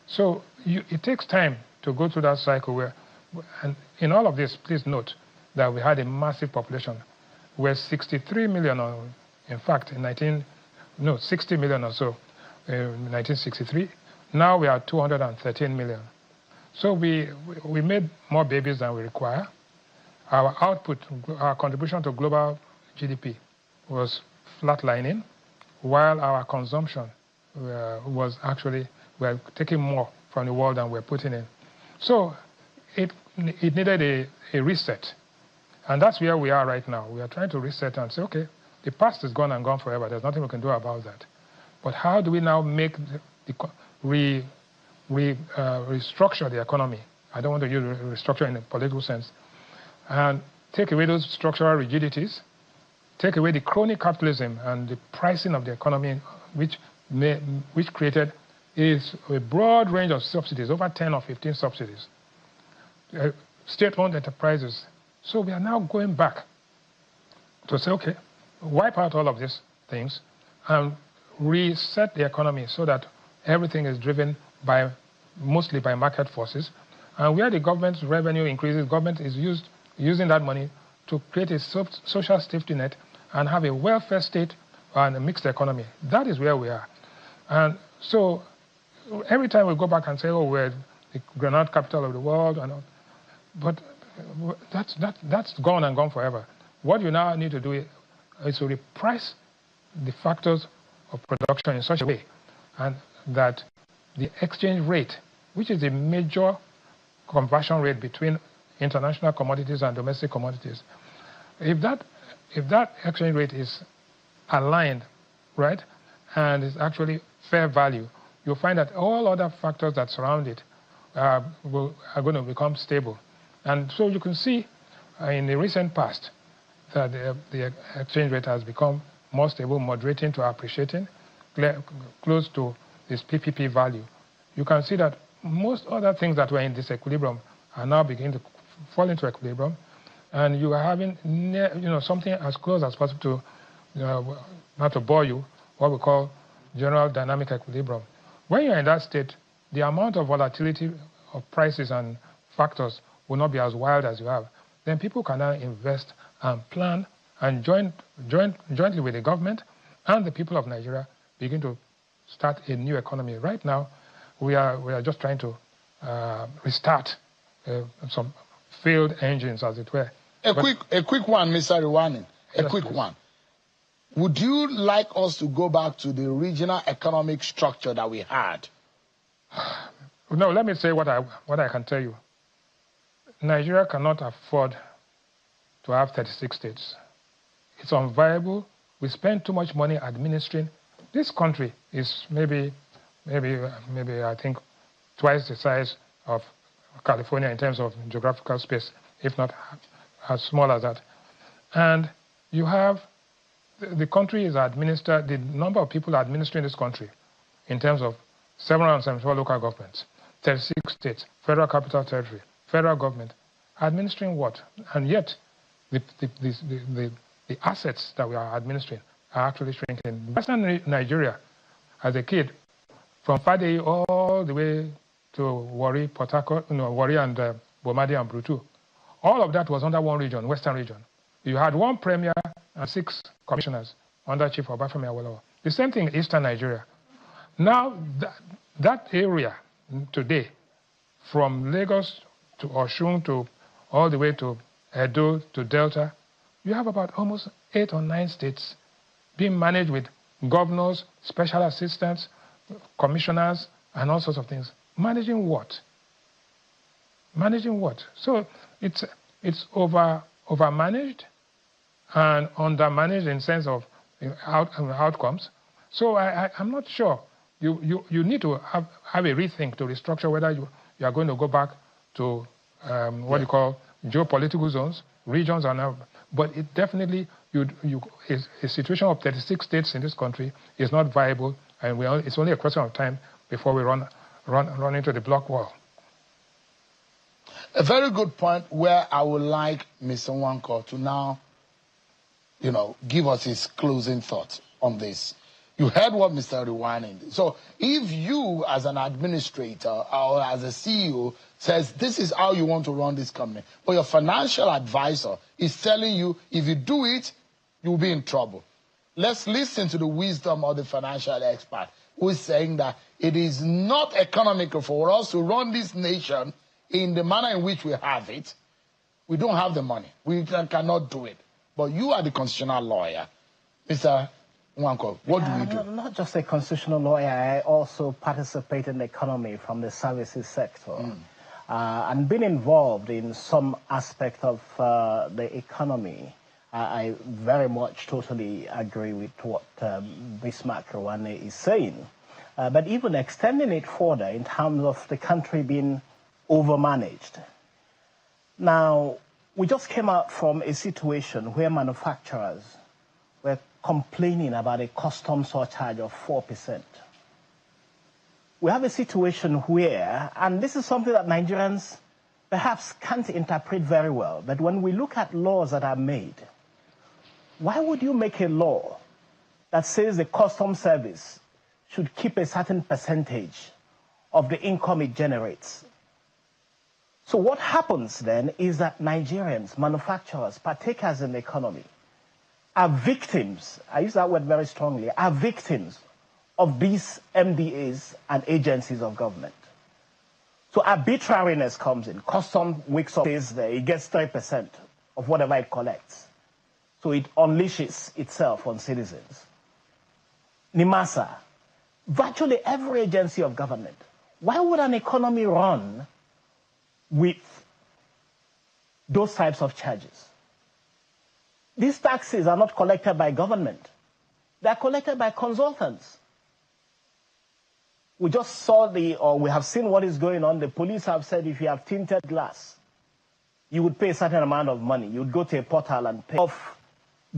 So it takes time to go through that cycle where, and in all of this, please note that we had a massive population. We're 63 million, in fact, 60 million or so in 1963. Now we are 213 million. So we made more babies than we require. Our output, our contribution to global GDP was flatlining, while our consumption was actually, we're taking more from the world than we're putting in. So it needed a reset. And that's where we are right now. We are trying to reset and say, okay, the past is gone and gone forever. There's nothing we can do about that. But how do we now make restructure the economy? I don't want to use restructure in a political sense. And take away those structural rigidities, take away the crony capitalism and the pricing of the economy, which created is a broad range of subsidies, over 10 or 15 subsidies, state-owned enterprises. So we are now going back to say, okay, wipe out all of these things and reset the economy so that everything is driven mostly by market forces. And where the government's revenue increases, government is using that money to create a social safety net and have a welfare state and a mixed economy. That is where we are. And so every time we go back and say, oh, we're the granite capital of the world, but that's gone and gone forever. What you now need to do is to reprice the factors of production in such a way and that the exchange rate, which is a major conversion rate between international commodities and domestic commodities, if that exchange rate is aligned, right, and is actually fair value, you'll find that all other factors that surround it are going to become stable. And so you can see in the recent past that the exchange rate has become more stable, moderating to appreciating, close to this PPP value. You can see that most other things that were in disequilibrium are now beginning to fall into equilibrium, and you are having something as close as possible to, not to bore you, what we call general dynamic equilibrium. When you're in that state, the amount of volatility of prices and factors will not be as wild as you have. Then people can now invest and plan and jointly with the government and the people of Nigeria begin to start a new economy. Right now, we are just trying to restart some failed engines, as it were. A quick one, Mr. Rewanin. Quick one. Would you like us to go back to the regional economic structure that we had? No, let me say what I can tell you. Nigeria cannot afford to have 36 states. It's unviable. We spend too much money administering. This country is maybe I think twice the size of California in terms of geographical space, if not as small as that. And you have the country is administered, the number of people administering this country in terms of 774 local governments, 36 states, federal capital territory, federal government, administering what? And yet, the assets that we are administering are actually shrinking. Western Nigeria, as a kid, from Fade all the way to Warri, Port Harcourt, Warri and Bomadi and Brutu, all of that was under one region, Western region. You had one premier and 6 commissioners under Chief Obafemi Awolowo. The same thing in Eastern Nigeria. Now, that area today, from Lagos to Osun to all the way to Edo to Delta, you have about almost 8 or 9 states being managed with governors, special assistants, commissioners, and all sorts of things. Managing what? Managing what? So it's over-managed and under-managed in sense of outcomes. So I'm not sure. You need to have a rethink to restructure whether you are going to go back to what you call geopolitical zones, regions, but it definitely a situation of 36 states in this country is not viable, and it's only a question of time before we run into the block wall. A very good point where I would like Mr. Nwankwo to now, give us his closing thoughts on this. You heard what Mr. Rewanin did. So if you as an administrator or as a CEO says this is how you want to run this company, but your financial advisor is telling you if you do it, you'll be in trouble. Let's listen to the wisdom of the financial expert who is saying that it is not economical for us to run this nation in the manner in which we have it. We don't have the money. We cannot do it. But you are the constitutional lawyer. Mr. Wanko, what do we do? I'm not just a constitutional lawyer. I also participate in the economy from the services sector. And been involved in some aspect of the economy. I very much totally agree with what Bismarck Rwane is saying. But even extending it further in terms of the country being overmanaged. Now, we just came out from a situation where manufacturers were complaining about a customs surcharge of 4%. We have a situation where, and this is something that Nigerians perhaps can't interpret very well, but when we look at laws that are made, why would you make a law that says the customs service should keep a certain percentage of the income it generates? So what happens then is that Nigerians, manufacturers, partakers in the economy, are victims, I use that word very strongly, are victims of these MDAs and agencies of government. So arbitrariness comes in. Customs wakes up, says there, it gets 3% of whatever it collects. So it unleashes itself on citizens. NIMASA, virtually every agency of government. Why would an economy run with those types of charges? These taxes are not collected by government. They are collected by consultants. We just saw we have seen what is going on. The police have said if you have tinted glass, you would pay a certain amount of money. You would go to a portal and pay. Of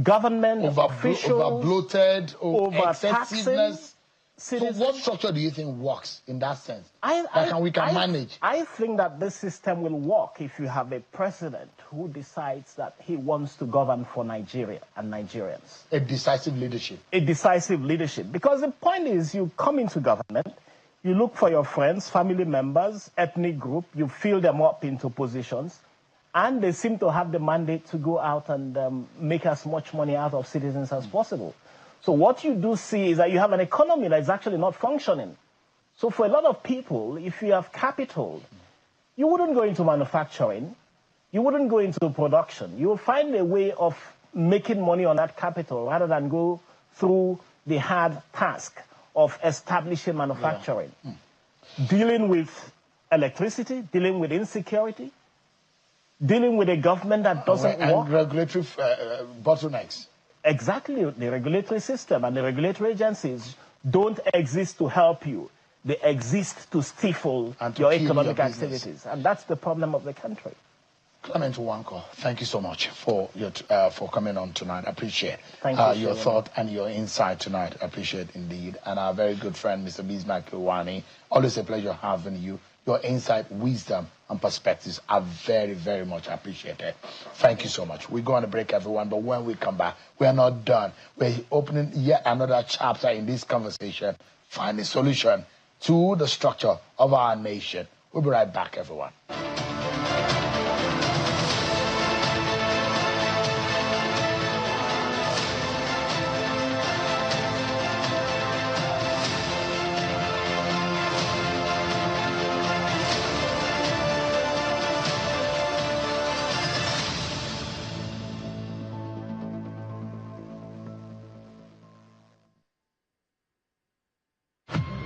government officials, over-bloated, excessiveness. Citizens. So what structure do you think works in that sense? We can manage? I think that this system will work if you have a president who decides that he wants to govern for Nigeria and Nigerians. A decisive leadership. A decisive leadership. Because the point is, you come into government, you look for your friends, family members, ethnic group, you fill them up into positions, and they seem to have the mandate to go out and make as much money out of citizens as possible. So what you do see is that you have an economy that is actually not functioning. So for a lot of people, if you have capital, you wouldn't go into manufacturing, you wouldn't go into production. You will find a way of making money on that capital rather than go through the hard task of establishing manufacturing. Dealing with electricity, dealing with insecurity, dealing with a government that doesn't work. And regulatory bottlenecks. Exactly. The regulatory system and the regulatory agencies don't exist to help you. They exist to stifle your economic activities. And that's the problem of the country. Clement Wanko, thank you so much for coming on tonight. I appreciate your thought and your insight tonight. I appreciate indeed. And our very good friend, Mr. Bismarck Rwane, always a pleasure having you. Your insight, wisdom, and perspectives are very, very much appreciated. Thank you so much. We're going to break, everyone, but when we come back, we are not done. We're opening yet another chapter in this conversation, find a solution to the structure of our nation. We'll be right back, everyone.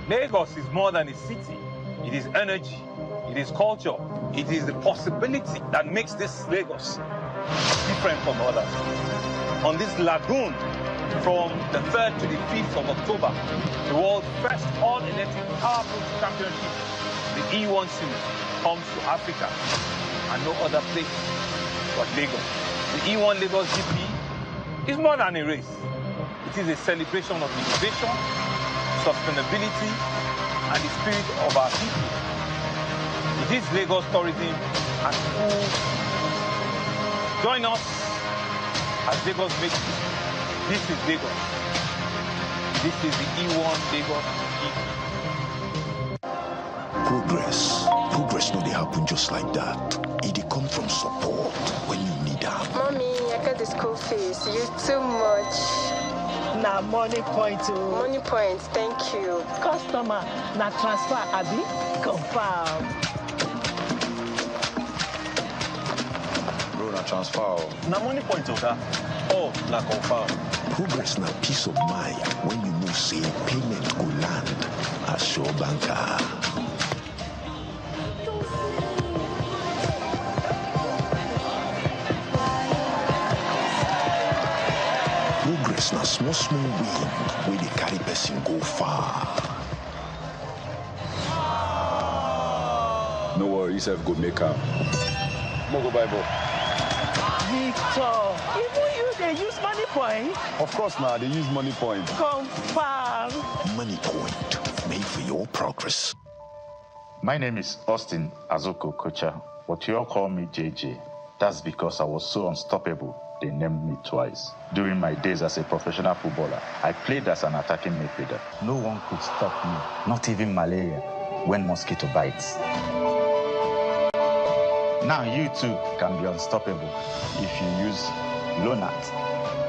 Lagos is more than a city. It is energy, it is culture, it is the possibility that makes this Lagos different from others. On this lagoon, from the 3rd to the 5th of October, the world's first all-electric powerboat championship, the E1 series, comes to Africa and no other place but Lagos. The E1 Lagos GP is more than a race. It is a celebration of innovation, sustainability, and the spirit of our people. It is Lagos tourism and food. Join us as Lagos makes it. This is Lagos. This is the E1 Lagos Progress. Progress no dey happen just like that. It dey come from support when you need help. Mommy, I got the school fees. You too much. Na money point o. Money point, thank you. Customer, na transfer abi? Confirm. Bro, na transfer. Na money point, Oga. Oh, na confirm. Progress na peace of mind when you know say payment go land at Sure Banker. Progress na small win where the carry person go far. No worry, you have good make up. Mogo Bible. Victor, even you, they use money point. Of course now, they use money point. Confirm. Money point, made for your progress. My name is Austin Azuko Kocha, but you all call me JJ. That's because I was so unstoppable, they named me twice. During my days as a professional footballer, I played as an attacking midfielder. No one could stop me, not even malaria, when mosquito bites. Now you too can be unstoppable if you use Lonat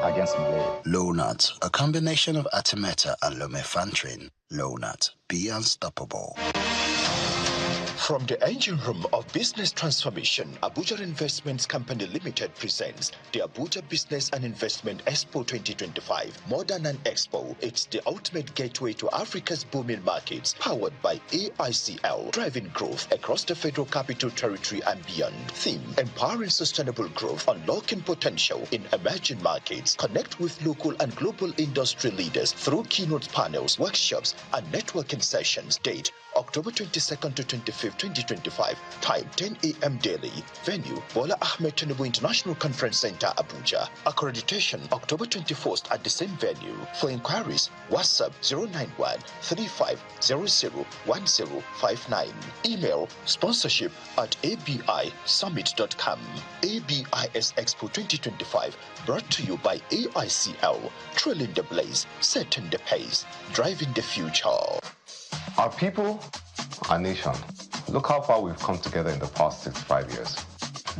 against malaria. Lonat, a combination of Artemether and lumefantrine. Lonat, be unstoppable. From the engine room of business transformation, Abuja Investments Company Limited presents the Abuja Business and Investment Expo 2025. More than an expo, it's the ultimate gateway to Africa's booming markets, powered by AICL, driving growth across the Federal Capital Territory and beyond. Theme: empowering sustainable growth, unlocking potential in emerging markets. Connect with local and global industry leaders through keynote panels, workshops, and networking sessions. Date: October 22nd to 25th, 2025. Time: 10 a.m. daily. Venue: Bola Ahmed Tinubu International Conference Center, Abuja. Accreditation: October 21st at the same venue. For inquiries, WhatsApp 091-3500-1059. Email: sponsorship@abisummit.com. ABIS Expo 2025, brought to you by AICL. Trailing the blaze, setting the pace, driving the future. Our people, our nation, look how far we've come together in the past 65 years.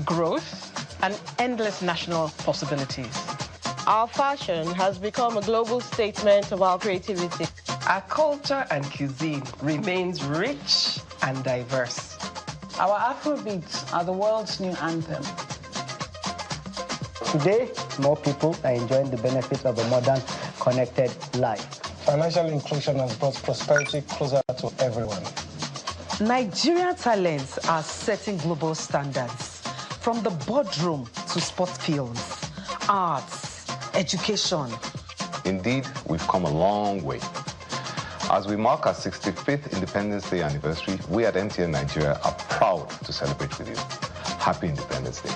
Growth and endless national possibilities. Our fashion has become a global statement of our creativity. Our culture and cuisine remains rich and diverse. Our Afrobeats are the world's new anthem. Today, more people are enjoying the benefits of a modern, connected life. Financial inclusion has brought prosperity closer to everyone. Nigerian talents are setting global standards, from the boardroom to sports fields, arts, education. Indeed, we've come a long way. As we mark our 65th Independence Day anniversary, we at MTN Nigeria are proud to celebrate with you. Happy Independence Day.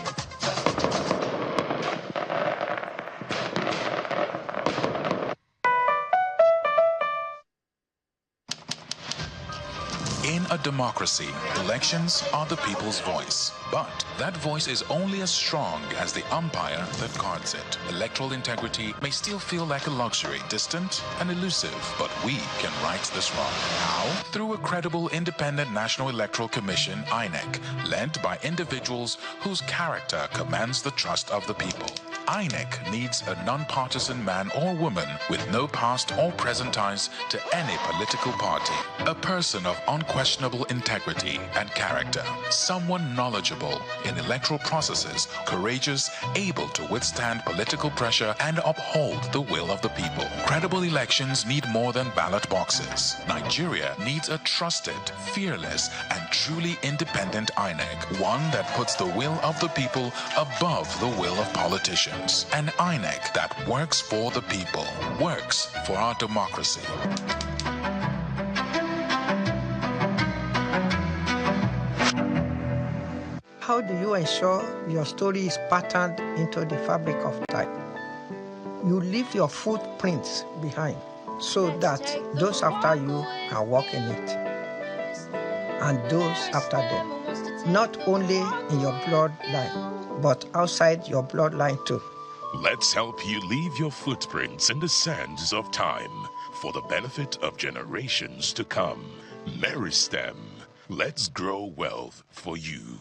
In a democracy, elections are the people's voice. But that voice is only as strong as the umpire that guards it. Electoral integrity may still feel like a luxury, distant and elusive, but we can right this wrong. How? Through a credible independent National Electoral Commission, INEC, led by individuals whose character commands the trust of the people. INEC needs a non-partisan man or woman with no past or present ties to any political party. A person of unquestionable integrity and character. Someone knowledgeable in electoral processes, courageous, able to withstand political pressure and uphold the will of the people. Credible elections need more than ballot boxes. Nigeria needs a trusted, fearless, and truly independent INEC. One that puts the will of the people above the will of politicians. An INEC that works for the people, works for our democracy. How do you ensure your story is patterned into the fabric of time? You leave your footprints behind so that those after you can walk in it, and those after them, not only in your bloodline, but outside your bloodline too. Let's help you leave your footprints in the sands of time for the benefit of generations to come. Meristem, let's grow wealth for you.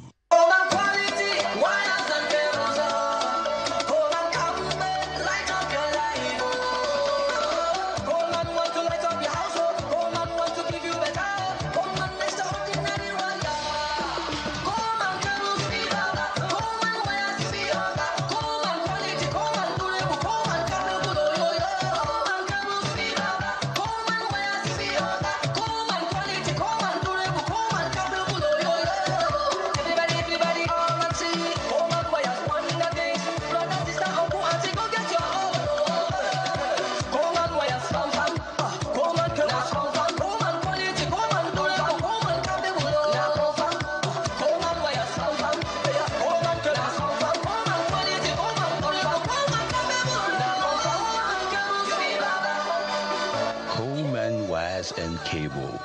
cable.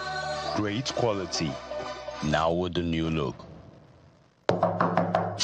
Great quality, now with the new look.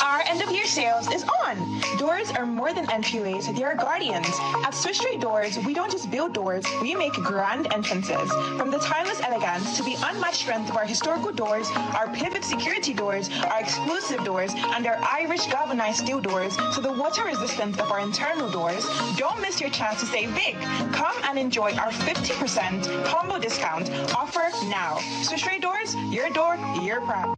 Our end-of-year sales is on. Doors are more than entryways, they are guardians. At Swiss Street Doors, we don't just build doors, we make grand entrances. From the timeless elegance to the unmatched strength of our historical doors, our pivot security doors, our exclusive doors, and our Irish galvanized steel doors, to the water resistance of our internal doors, don't miss your chance to save big. Come and enjoy our 50% combo discount offer now. Swiss Street Doors, your door, your pride.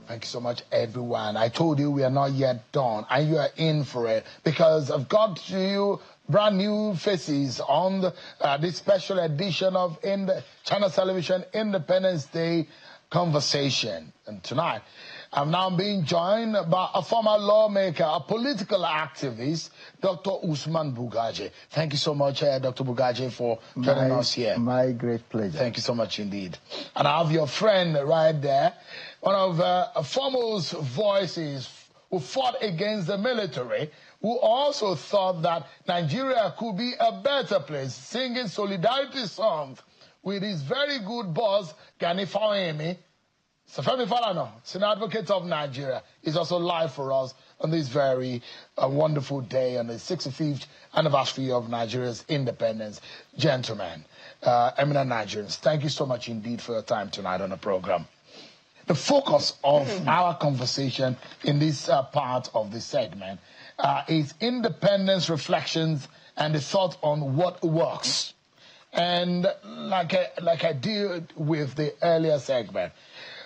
Thank you so much, everyone. I told you we are not yet done, and you are in for it, because I've got to you brand new faces on this special edition of Channel Television Independence Day Conversation. And tonight, I'm now being joined by a former lawmaker, a political activist, Dr. Usman Bugaje. Thank you so much, Dr. Bugaje, for joining us here. My great pleasure. Thank you so much indeed. And I have your friend right there, one of foremost voices who fought against the military, who also thought that Nigeria could be a better place, singing solidarity songs with his very good boss, Gani Fawemi. Safemi Falana, senior advocate of Nigeria, is also live for us on this very wonderful day, on the 65th anniversary of Nigeria's independence. Gentlemen, eminent Nigerians, thank you so much indeed for your time tonight on the program. The focus of our conversation in this part of the segment is independence reflections and the thought on what works. And like I did with the earlier segment,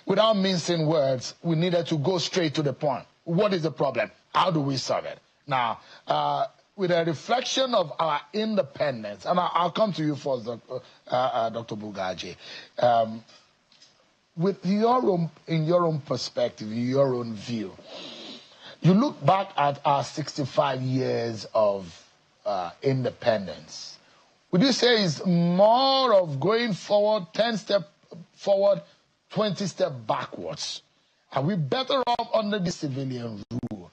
without mincing words, we needed to go straight to the point. What is the problem? How do we solve it? Now, with a reflection of our independence, and I'll come to you first, Dr. Bugaje. With in your own perspective, your own view, you look back at our 65 years of independence. Would you say it's more of going forward, 10 steps forward, 20 steps backwards? Are we better off under the civilian rule?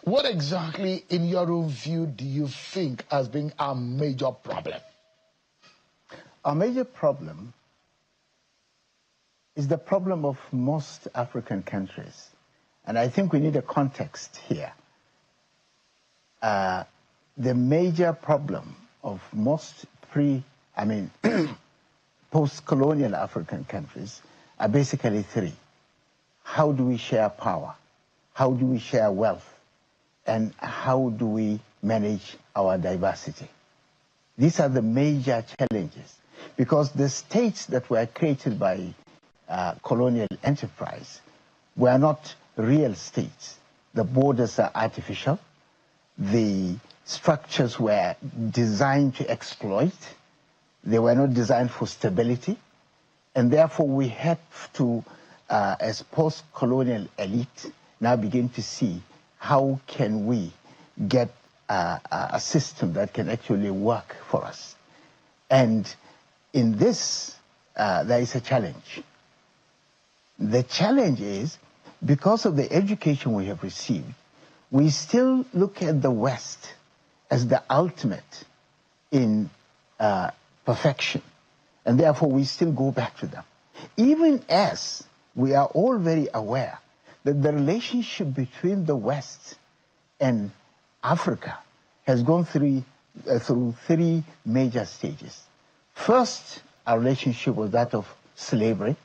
What exactly, in your own view, do you think has been our major problem? Our major problem is the problem of most African countries. And I think we need a context here. The major problem of most post-colonial African countries are basically three. How do we share power? How do we share wealth? And how do we manage our diversity? These are the major challenges, because the states that were created by colonial enterprise were not real states. The borders are artificial. The structures were designed to exploit. They were not designed for stability. And therefore we have to, as post-colonial elite, now begin to see how can we get a system that can actually work for us. And in this, there is a challenge. The challenge is, because of the education we have received, we still look at the West as the ultimate in perfection. And therefore, we still go back to them. Even as we are all very aware that the relationship between the West and Africa has gone through three major stages. First, our relationship was that of slavery,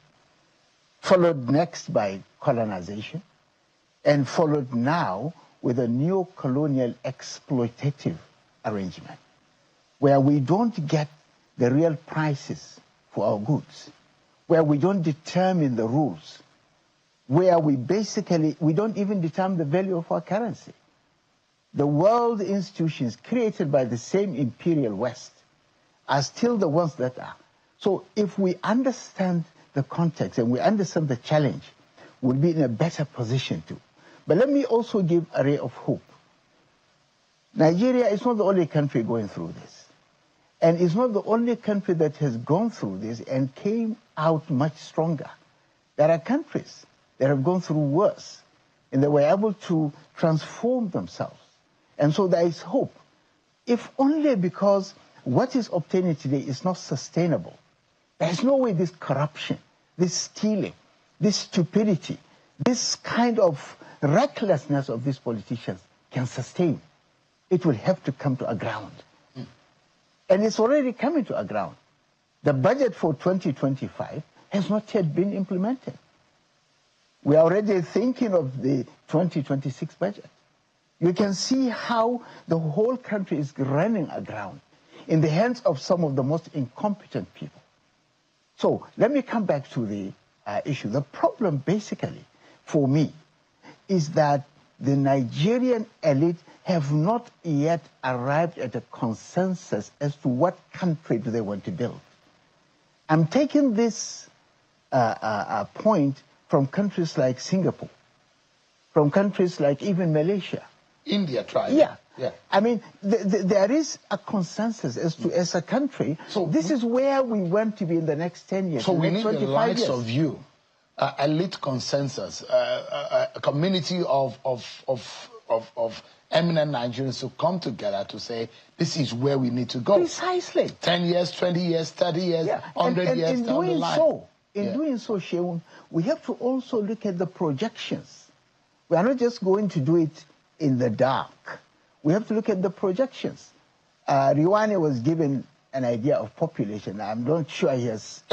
followed next by colonization, and followed now with a neo-colonial exploitative arrangement, where we don't get the real prices for our goods, where we don't determine the rules, where we don't even determine the value of our currency. The world institutions created by the same imperial West are still the ones that are. So if we understand the context and we understand the challenge, we'll be in a better position to. But let me also give a ray of hope. Nigeria is not the only country going through this. And it's not the only country that has gone through this and came out much stronger. There are countries that have gone through worse, and they were able to transform themselves. And so there is hope, if only because what is obtaining today is not sustainable. There is no way this corruption, this stealing, this stupidity, this kind of recklessness of these politicians can sustain. It will have to come to a ground. And it's already coming to a ground. The budget for 2025 has not yet been implemented. We are already thinking of the 2026 budget. You can see how the whole country is running aground in the hands of some of the most incompetent people. So let me come back to the issue. The problem basically for me is that the Nigerian elite have not yet arrived at a consensus as to what country do they want to build. I'm taking this point from countries like Singapore, from countries like even Malaysia. India tried. Yeah. Yeah. I mean, there is a consensus as to, as a country, so this is where we want to be in the next 10 years. So we need the likes years. of you, elite consensus, a community of eminent Nigerians to come together to say, this is where we need to go. Precisely. 10 years, 20 years, 30 years, 100 years down the line. In doing so, Sheun, we have to also look at the projections. We are not just going to do it in the dark. We have to look at the projections. Riwane was given an idea of population. I'm not sure he has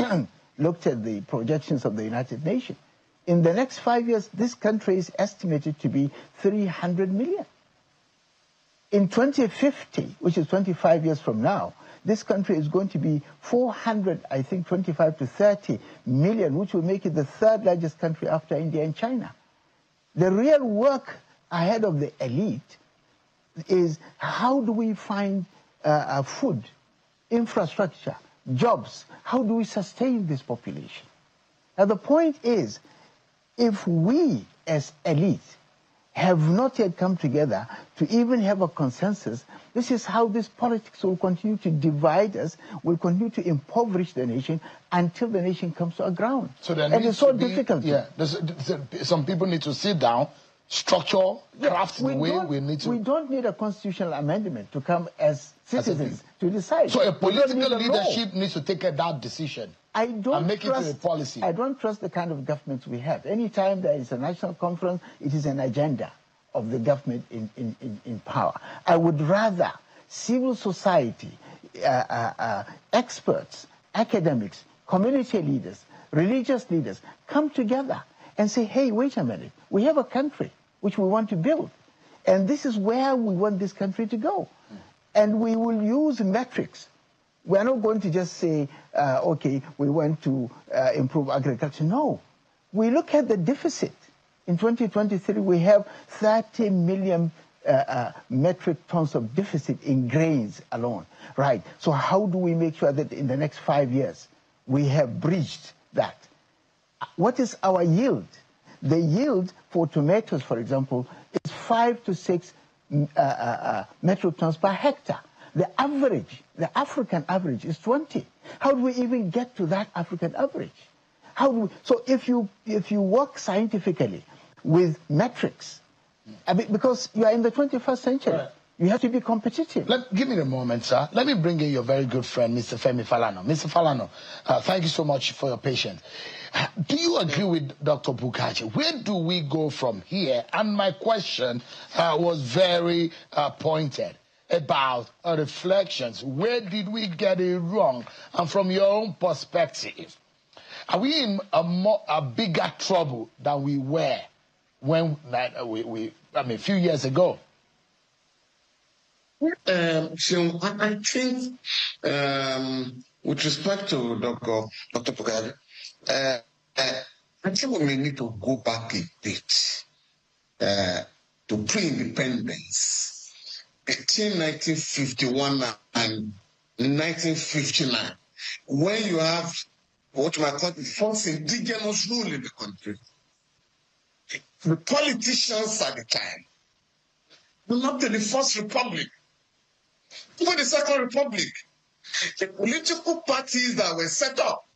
looked at the projections of the United Nations. In the next 5 years, this country is estimated to be 300 million. In 2050, which is 25 years from now, this country is going to be 25 to 30 million, which will make it the third largest country after India and China. The real work ahead of the elite is how do we find food, infrastructure, jobs? How do we sustain this population? Now the point is, if we as elite have not yet come together to even have a consensus, this is how this politics will continue to divide us, will continue to impoverish the nation until the nation comes to a ground. So there and it's so difficult. Yeah, some people need to sit down, structure, craft the way we need to. We don't need a constitutional amendment to come as citizens to decide. So a political leadership needs to take that decision. And make it a policy. I don't trust the kind of government we have. Anytime there is a national conference, it is an agenda of the government in power. I would rather civil society, experts, academics, community leaders, religious leaders come together and say, hey, wait a minute, we have a country which we want to build. And this is where we want this country to go. And we will use metrics. We're not going to just say, okay, we want to improve agriculture. No. We look at the deficit. In 2023, we have 30 million metric tons of deficit in grains alone. Right. So how do we make sure that in the next 5 years we have bridged that? What is our yield? The yield for tomatoes, for example, is 5 to 6 metric tons per hectare. The average, the African average is 20. How do we even get to that African average? How do we, so if you work scientifically with metrics, I mean, because you are in the 21st century, right. You have to be competitive. Give me a moment, sir. Let me bring in your very good friend, Mr. Femi Falana. Mr. Falana, thank you so much for your patience. Do you agree with Dr. Bukachi? Where do we go from here? And my question was very pointed about reflections. Where did we get it wrong? And from your own perspective, are we in a bigger trouble than we were when a few years ago? So I think, with respect to Dr. Pugari, I think we may need to go back a bit to pre-independence, between 1951 and 1959, when you have what you might call the first indigenous rule in the country. the politicians at the time, not to the First Republic, even the Second Republic, the political parties that were set up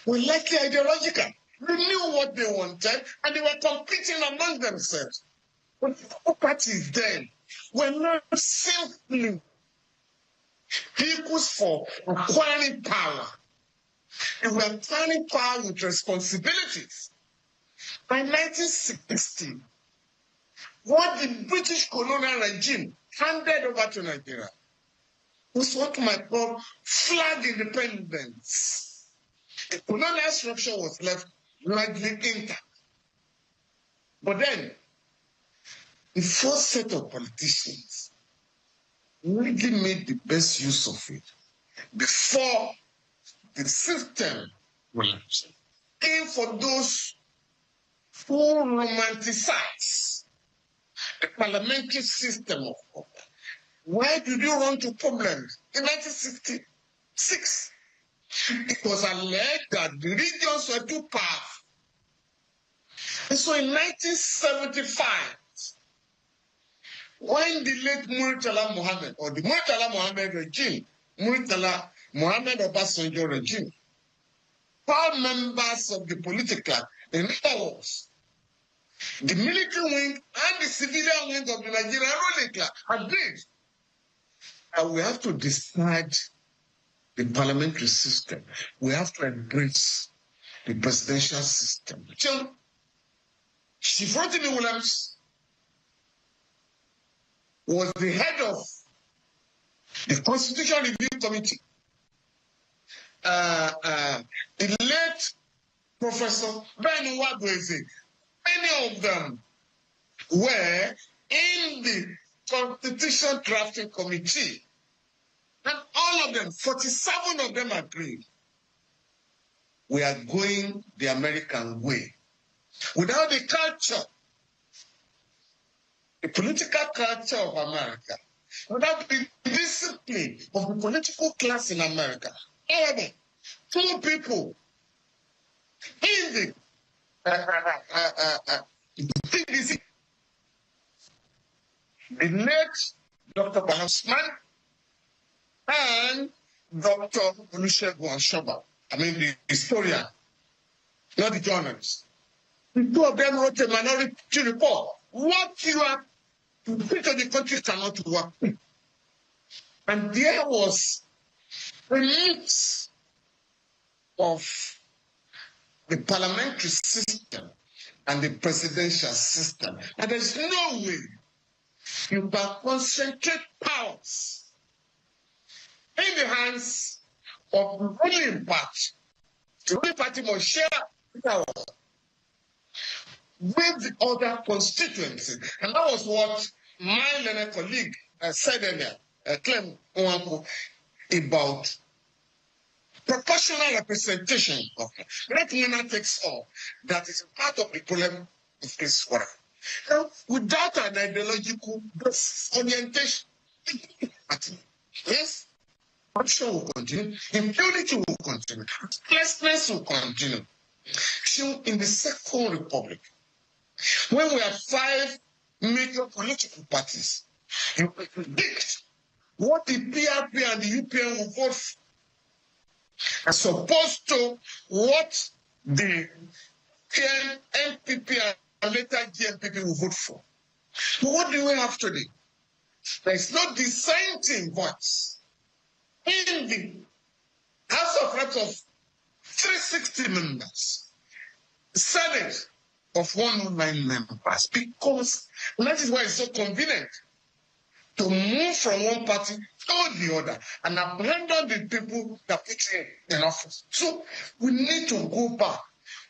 were likely ideological. They knew what they wanted and they were competing among themselves. Political parties then were not simply vehicles for acquiring power. They were acquiring power with responsibilities. By 1960, what the British colonial regime handed over to Nigeria was what you might call flag independence. The colonial structure was left largely intact. But then, the first set of politicians really made the best use of it before the system collapsed. Came for those who romanticize the parliamentary system of government. Why did you run to problems in 1966? It was alleged that the regions were too powerful. And so in 1975, when the late Murtala Mohammed, or the Murtala Mohammed regime, Murtala Mohammed Obasanjo regime, all members of the political, in other words, the military wing and the civilian wing of the Nigerian ruling class agreed that we have to decide the parliamentary system. We have to embrace the presidential system. So, Chief Rotimi Williams was the head of the Constitution Review Committee. The late Professor Ben Wadweze, many of them were in the Constitution Drafting Committee. And all of them, 47 of them agreed. We are going the American way. Without the culture, the political culture of America, without the discipline of the political class in America, however, two people in the TDC, the late Dr. Bahasman and Dr. Olusegun Oshoba, the historian, not the journalist. The two of them wrote a minority report. What you are to bring to the country cannot work. And there was a mix of the parliamentary system and the presidential system. And there's no way you can concentrate powers in the hands of the ruling party. The ruling party must share power with the other constituencies. And that was what my learned colleague said earlier, Clem Nwanko, about proportional representation of let winner takes all. That is part of the problem of this forum. Now, without an ideological orientation, yes, corruption will continue, impunity will continue, restlessness will continue. So in the Second Republic, when we have 5 major political parties, you predict what the PRP and the UPN will vote for, as opposed to what the PN, NPP, and later GMPP will vote for. But what do we have today? There is no dissenting voice in the House of Reps of 360 members, Senate of 109 members, because that is why it's so convenient to move from one party to the other and abandon the people that put in office. So we need to go back.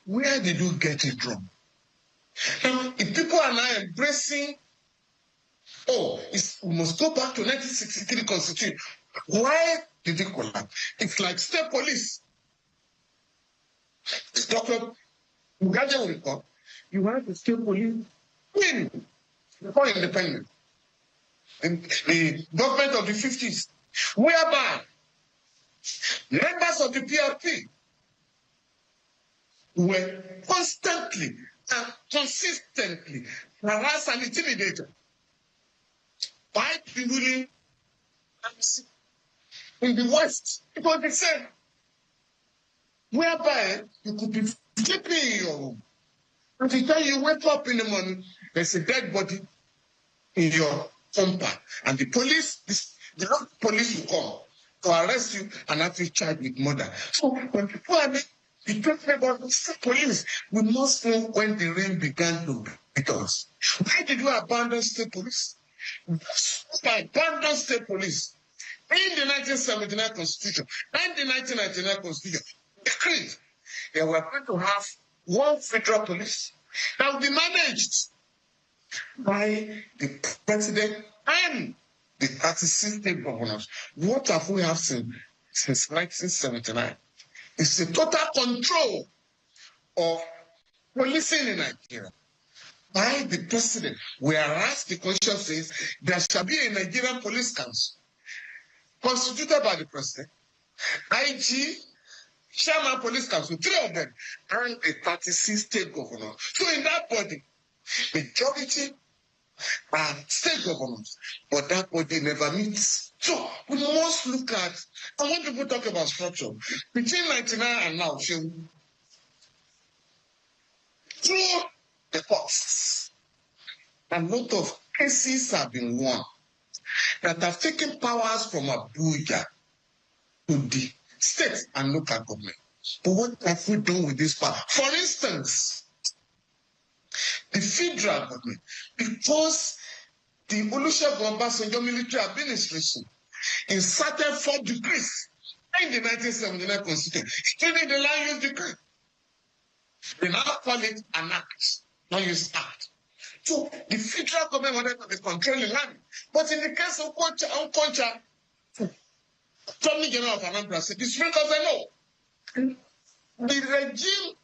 Where did we get it wrong? Now, if people are now embracing, we must go back to 1963 Constitution. Why did it collapse? It's like state police. Dr. Mugabe will recall, you have the state police win before independence. In the government of the 50s, whereby members of the PRP were constantly are consistently harassed and intimidated by the ruling in the West. Because they said, whereby you could be sleeping in your room. And the time you wake up in the morning, there's a dead body in your compound. And the police, the local police will come to arrest you and have you charged with murder. So when people are talking about state police, we must know when the rain began to beat us. Why did we abandon state police? Abandon state police. In the 1979 Constitution and the 1999 Constitution, decreed that we are going to have one federal police that will be managed by the president and the 36 state governors. What have we had since 1979? It's a total control of policing in Nigeria by the president. Whereas the Constitution says there shall be a Nigerian Police Council constituted by the president, IG, Chairman Police Council, 3 of them, and a 36 state governor. So in that body, majority are state governors, but that body never meets. So we must look at, and when people talk about structure, between 1999 and now, through the courts, a lot of cases have been won that have taken powers from Abuja to the state and local government. But what have we done with this power? For instance, the federal government, because the Olusegun Obasanjo military administration inserted 4 decrees in the 1979 Constitution, including the Land Use Decree. They now call it an act, Land Use Act. So the federal government wanted to be controlling land. But in the case of Concha, Attorney General of Anambra said, the Supreme Court said no. The regime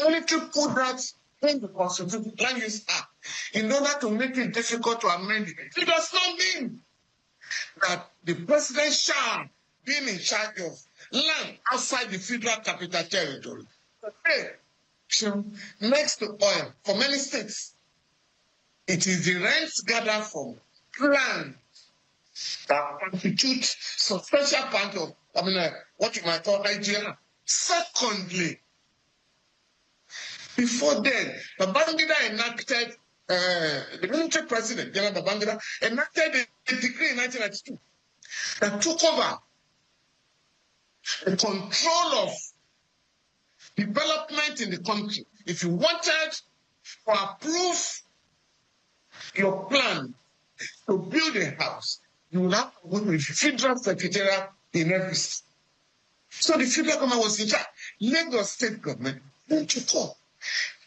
only to put that in the Constitution, Land Use Act, in order to make it difficult to amend it. It does not mean that the president shall be in charge of land outside the federal capital territory. Okay. So next to oil, for many states, it is the rents gathered from land that constitute substantial part of, what you might call IGR. Secondly, before then, Babangida enacted, the military president, General Babangida, enacted a decree in 1992 that took over the control of development in the country. If you wanted to approve your plan to build a house, you will have to go to the federal secretariat in every state. So the federal government was in charge. Lagos state government went to court.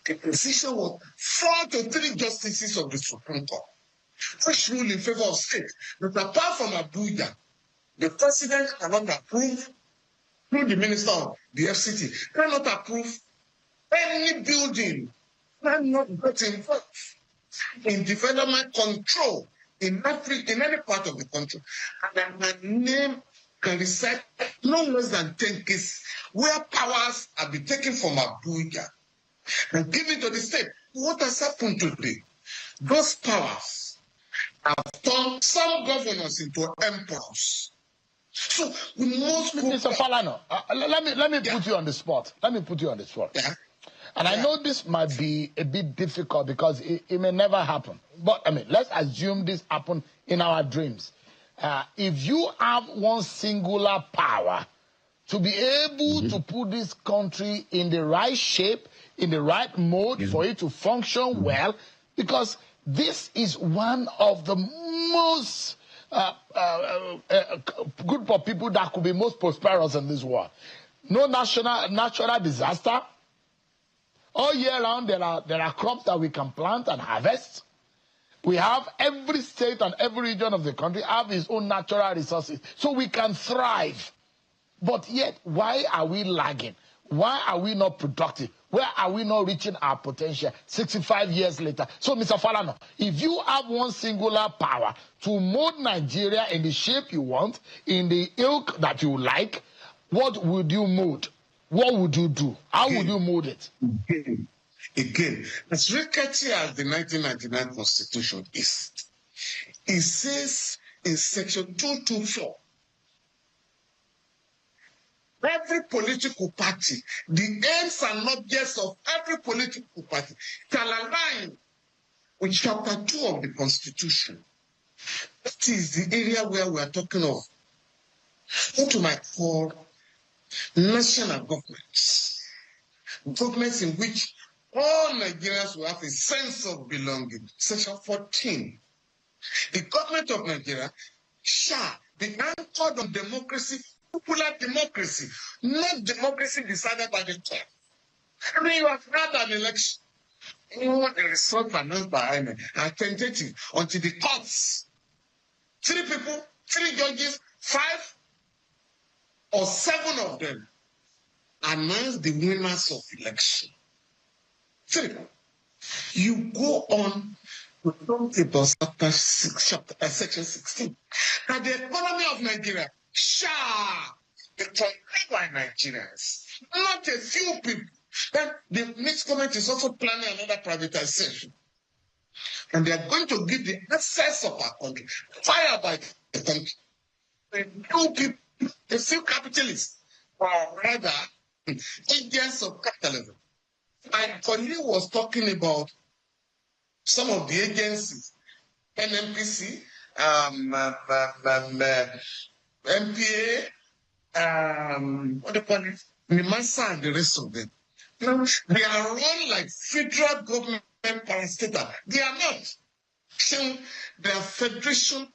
The position was 4 to 3 justices of the Supreme Court, which ruled in favor of state. But apart from Abuja, the president cannot approve, through the minister of the FCT, cannot approve any building, cannot get involved in development control in any part of the country. And then my name can recite no less than 10 cases where powers have been taken from Abuja and given to the state. What has happened today? Those powers have turned some governors into emperors. So we must... Mr. Falano, let me put you on the spot. Let me put you on the spot. Yeah. And I know this might be a bit difficult because it may never happen. But, let's assume this happened in our dreams. If you have one singular power to be able to put this country in the right shape, in the right mode for it to function well, because this is one of the most group of people that could be most prosperous in this world. No natural disaster. All year round, there are crops that we can plant and harvest. We have every state and every region of the country have its own natural resources, so we can thrive. But yet, why are we lagging? Why are we not productive? Where are we not reaching our potential 65 years later? So, Mr. Falano, if you have one singular power to mold Nigeria in the shape you want, in the ilk that you like, what would you mold? What would you do? How would you mold it? Again, as rickety as the 1999 Constitution is, it says in Section 224, every political party, the aims and objects of every political party shall align with Chapter 2 of the Constitution. That is the area where we are talking of what you might call national governments. Governments in which all Nigerians will have a sense of belonging. Section 14. The government of Nigeria shall be anchored on democracy, popular democracy, not democracy decided by the church. I mean, you have had an election. The results announced by INEC are tentative until the courts, 3 people, 3 judges, 5 or 7 of them announce the winners of election. 3. You go on to talk about Section 16. That the economy of Nigeria shall be controlled by Nigerians, not a few people. Then the next comment is also planning another privatization. And they are going to give the access of our country, fire by the country. A few people, a few capitalists, or rather, agents of capitalism. And Connie was talking about some of the agencies, NMPC, MPA, what do you call it? NIMASA and the rest of them. Now, they are run like federal government parastatals. They are not. They are federation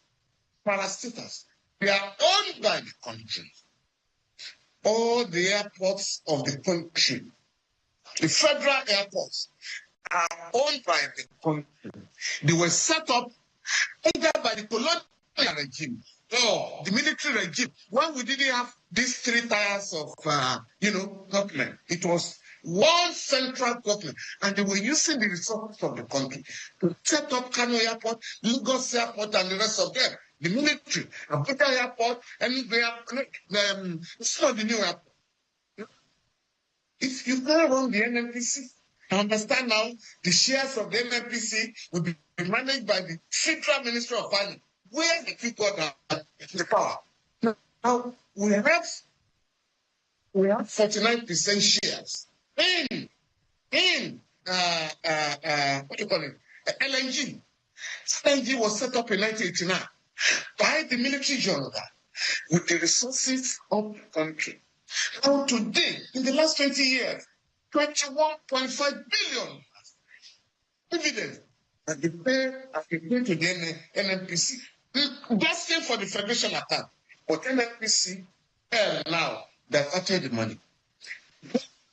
parastatals. They are owned by the country. All the airports of the country, the federal airports, are owned by the country. They were set up either by the colonial regime or the military regime. When we didn't have these 3 tiers of, government, it was one central government, and they were using the resources of the country to set up Kano Airport, Lagos Airport, and the rest of them. The military, Abuja Airport, and some of the new airport. If you can't run the NNPC, I understand now the shares of the NNPC will be managed by the Federal Ministry of Finance. Where the people got the power? Now we have 49% shares in what do you call it? LNG. LNG was set up in 1989 by the military general with the resources of the country. Now today, in the last 20 years, 21.5 billion dividends that they pay to the NNPC, destined for the federation account. But NNPC now diverted the money.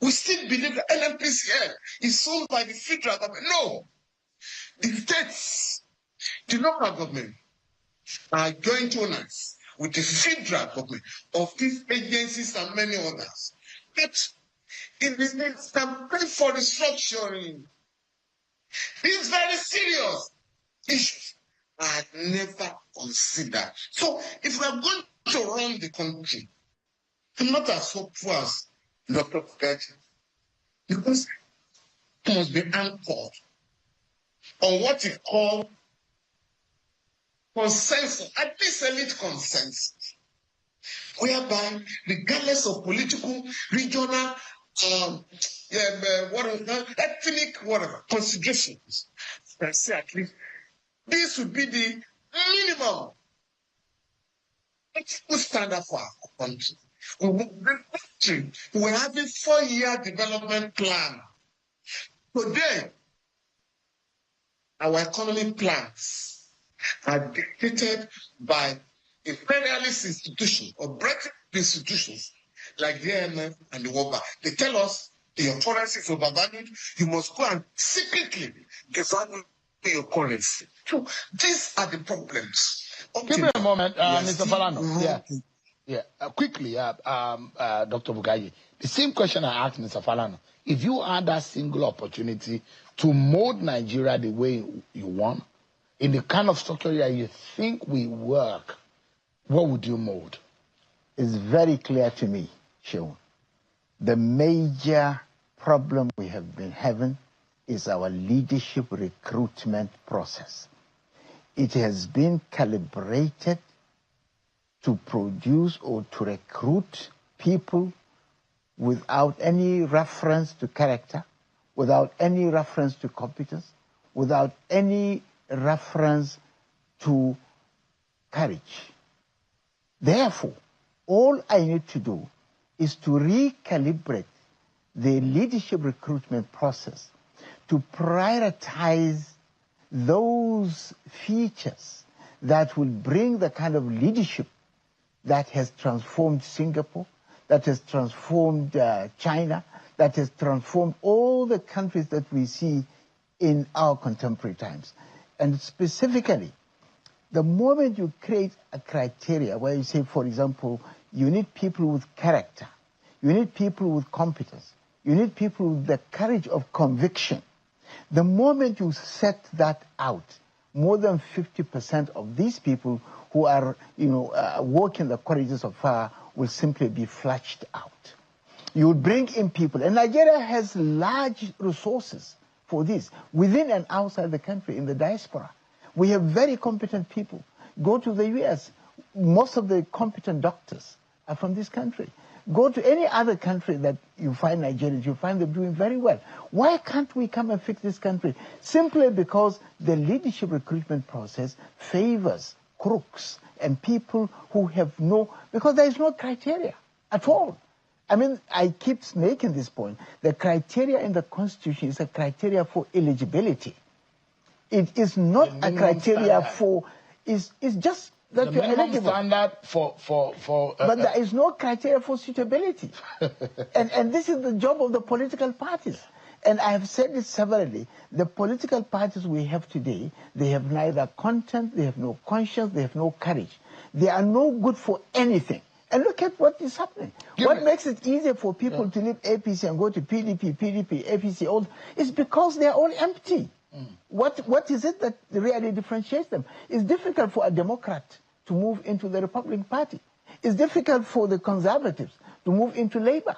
We still believe that NNPCL is sold by the federal government. No. The states, the local government, are joint owners with the federal government of these agencies and many others. But in the next campaign for restructuring, these very serious issues are never considered. So if we are going to run the country, I'm not as hopeful as Dr. Fugaji, because it must be anchored on what is called consensus, at least elite consensus, whereby regardless of political, regional, ethnic, whatever, considerations, I say at least this would be the minimum ethical standard for our country. We have a 4-year development plan. Today, our economy plans are dictated by imperialist institutions or Brexit institutions like the IMF and the World Bank. They tell us your currency is overvalued. You must go and secretly devalue your currency. So these are the problems. Give me a moment, Mr. Falano. Quickly, Dr. Bugayi. The same question I asked Mr. Falano. If you had that single opportunity to mold Nigeria the way you want, in the kind of structure that you think will work, what would you mold? It's very clear to me, Seun. The major problem we have been having is our leadership recruitment process. It has been calibrated to produce or to recruit people without any reference to character, without any reference to competence, without any reference to courage. Therefore, all I need to do is to recalibrate the leadership recruitment process to prioritize those features that will bring the kind of leadership that has transformed Singapore, that has transformed China, that has transformed all the countries that we see in our contemporary times. And specifically, the moment you create a criteria where you say, for example, you need people with character, you need people with competence, you need people with the courage of conviction. The moment you set that out, more than 50% of these people who are, walking the corridors of fire will simply be flushed out. You would bring in people, and Nigeria has large resources for this, within and outside the country, in the diaspora. We have very competent people. Go to the US, most of the competent doctors are from this country. Go to any other country that you find Nigerians, you find them doing very well. Why can't we come and fix this country? Simply because the leadership recruitment process favors crooks and people who have because there is no criteria at all. I mean, I keep making this point. The criteria in the Constitution is a criteria for eligibility. It is not a criteria for, it's just that you're eligible. Standard but there is no criteria for suitability. and this is the job of the political parties. And I have said it severally. The political parties we have today, they have neither content, they have no conscience, they have no courage. They are no good for anything. And look at what is happening. What makes it easier for people to leave APC and go to PDP, APC, all, is because they are all empty. What is it that really differentiates them? It's difficult for a Democrat to move into the Republican Party. It's difficult for the Conservatives to move into Labour.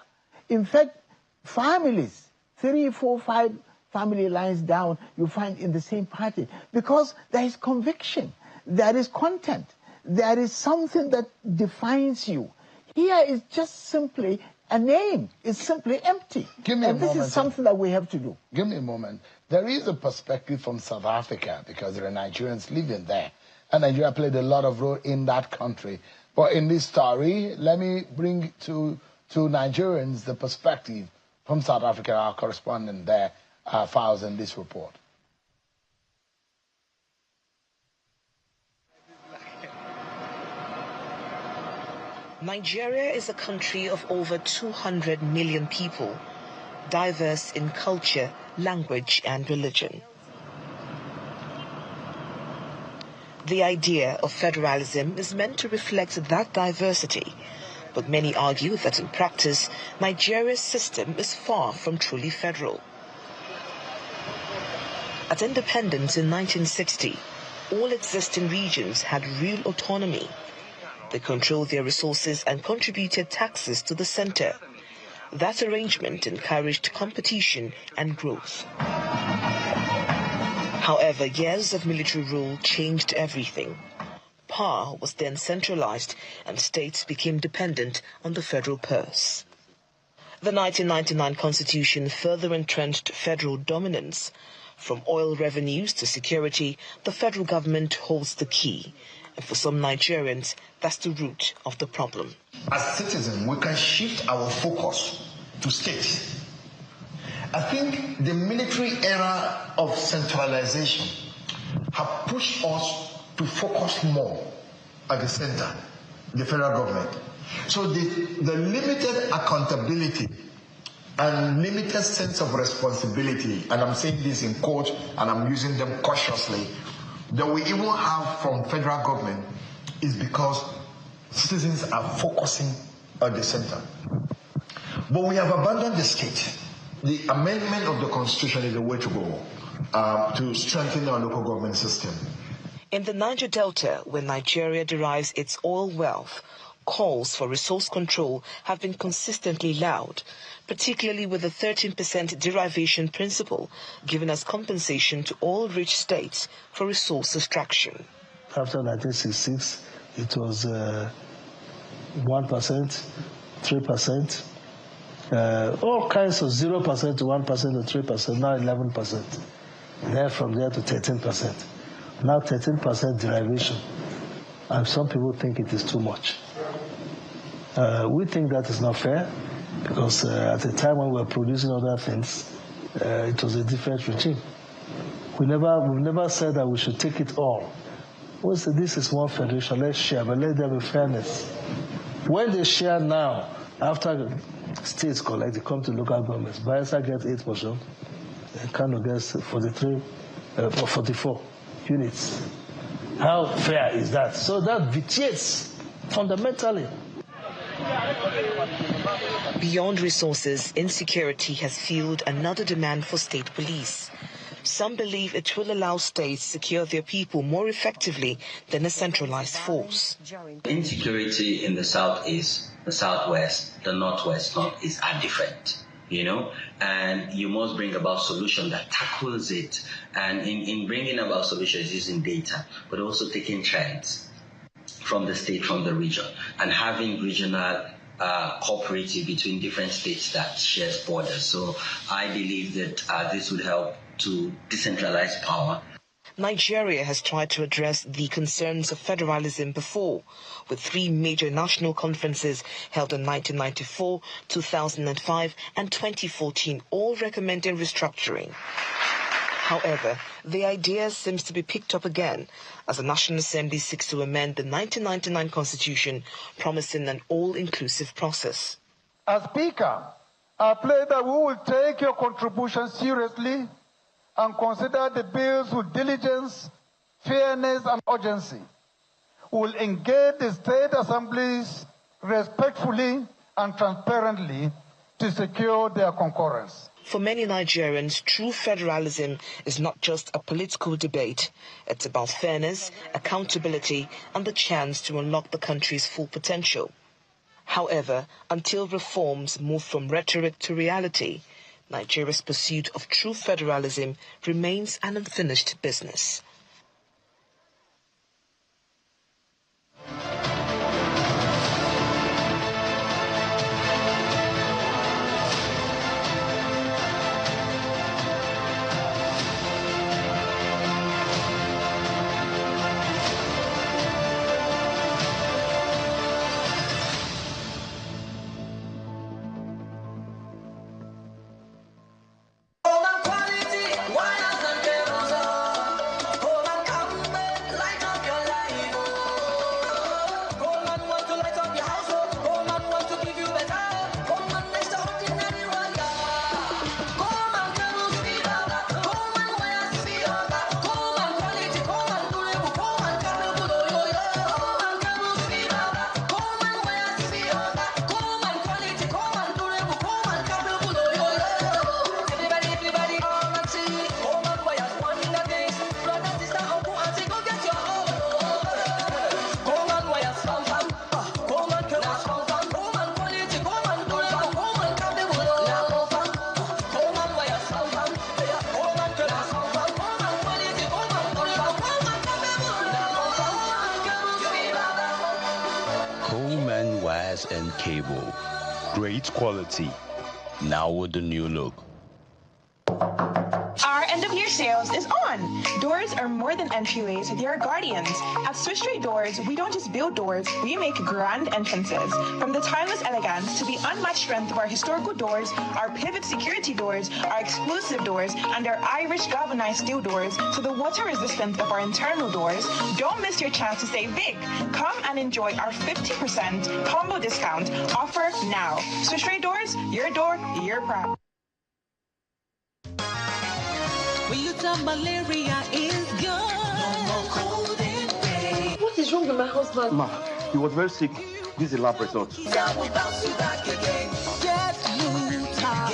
In fact, families, 3, 4, 5 family lines down, you find in the same party. Because there is conviction, there is content, there is something that defines you. Here is just simply a name. It's simply empty. And this is something that we have to do. Give me a moment. There is a perspective from South Africa because there are Nigerians living there. And Nigeria played a lot of role in that country. But in this story, let me bring to Nigerians the perspective from South Africa. Our correspondent there files in this report. Nigeria is a country of over 200 million people, diverse in culture, language, and religion. The idea of federalism is meant to reflect that diversity, but many argue that in practice, Nigeria's system is far from truly federal. At independence in 1960, all existing regions had real autonomy. They controlled their resources and contributed taxes to the center. That arrangement encouraged competition and growth. However, years of military rule changed everything. Power was then centralized and states became dependent on the federal purse. The 1999 Constitution further entrenched federal dominance. From oil revenues to security, the federal government holds the key. And for some Nigerians, that's the root of the problem. As citizens, we can shift our focus to states. I think the military era of centralization have pushed us to focus more at the center, the federal government. So the limited accountability and limited sense of responsibility, and I'm saying this in quotes and I'm using them cautiously, that we even have from federal government is because citizens are focusing at the center. But we have abandoned the state. The amendment of the Constitution is the way to go to strengthen our local government system. In the Niger Delta, where Nigeria derives its oil wealth, calls for resource control have been consistently loud, particularly with the 13% derivation principle given as compensation to all rich states for resource extraction. After 1966, it was 1%, 3%, all kinds of 0% to 1% to 3%, now 11%. Then from there to 13%. Now 13% derivation. And some people think it is too much. We think that is not fair because at the time when we were producing other things, it was a different regime. We've never said that we should take it all. We said this is one federation, let's share, but let there be fairness. When they share now, after states collect, they come to local governments. Bayelsa gets 8%, Kano gets 44 units. How fair is that? So that vitiates fundamentally. Beyond resources, insecurity has fueled another demand for state police. Some believe it will allow states to secure their people more effectively than a centralized force. Insecurity in the southeast, the southwest, the northwest, northeast are different, and you must bring about solution that tackles it. And in bringing about solutions using data, but also taking trends from the state, from the region, and having regional cooperative between different states that shares borders. So I believe that this would help to decentralize power. Nigeria has tried to address the concerns of federalism before, with 3 major national conferences held in 1994, 2005, and 2014, all recommending restructuring. However, the idea seems to be picked up again as the National Assembly seeks to amend the 1999 Constitution, promising an all-inclusive process. As Speaker, I pledge that we will take your contribution seriously and consider the bills with diligence, fairness, and urgency. We will engage the state assemblies respectfully and transparently to secure their concurrence. For many Nigerians, true federalism is not just a political debate. It's about fairness, accountability, and the chance to unlock the country's full potential. However, until reforms move from rhetoric to reality, Nigeria's pursuit of true federalism remains an unfinished business. and cable. Great quality. Now with the new look. Our end-of-year sales is on. Doors are more than entryways, they are guardians. At Swiss Street Doors, we don't just build doors, we make grand entrances. From the timeless elegance to the unmatched strength of our historical doors, our pivot security doors, our exclusive doors, and our Irish galvanized steel doors, to the water resistance of our internal doors, don't miss your chance to save big. Come and enjoy our 50% combo discount offer now. Swiss Street Doors, your door, your proud. When you tell malaria is gone. No more cold and pain. What is wrong with my husband? Ma, he was very sick. This is the lab result. Get Luta.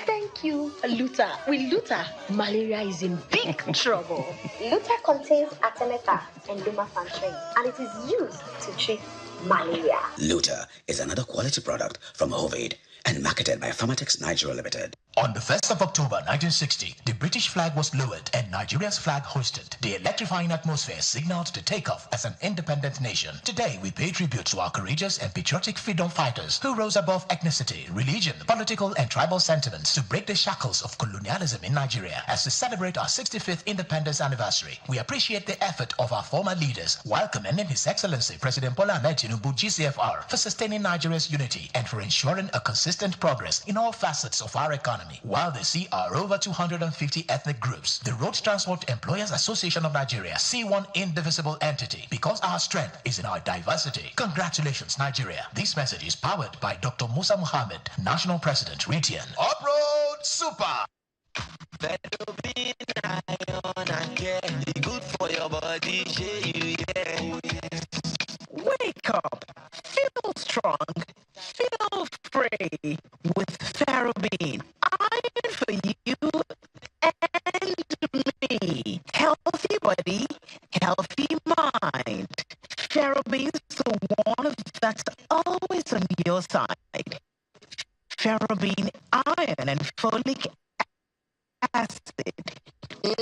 Thank you. Luther. With Luther, malaria is in big trouble. Luther contains artemether and lumefantrine, and it is used to treat malaria. Luther is another quality product from Ovid and marketed by Pharmatex Nigeria Limited. On the 1st of October 1960, the British flag was lowered and Nigeria's flag hoisted. The electrifying atmosphere signaled the takeoff as an independent nation. Today, we pay tribute to our courageous and patriotic freedom fighters who rose above ethnicity, religion, political and tribal sentiments to break the shackles of colonialism in Nigeria. As we celebrate our 65th independence anniversary, we appreciate the effort of our former leaders while commending His Excellency President Bola Ahmed Tinubu GCFR for sustaining Nigeria's unity and for ensuring a consistent progress in all facets of our economy. While they see our over 250 ethnic groups, the Road Transport Employers Association of Nigeria see one indivisible entity because our strength is in our diversity. Congratulations, Nigeria. This message is powered by Dr. Musa Muhammad, National President, Retian. Uproad Super! Federalism iron and candy, good for your body, Wake up, feel strong, feel free with Ferrobin. Iron for you and me. Healthy body, healthy mind. Ferrobin's the one that's always on your side. Ferrobin iron and folic acid. No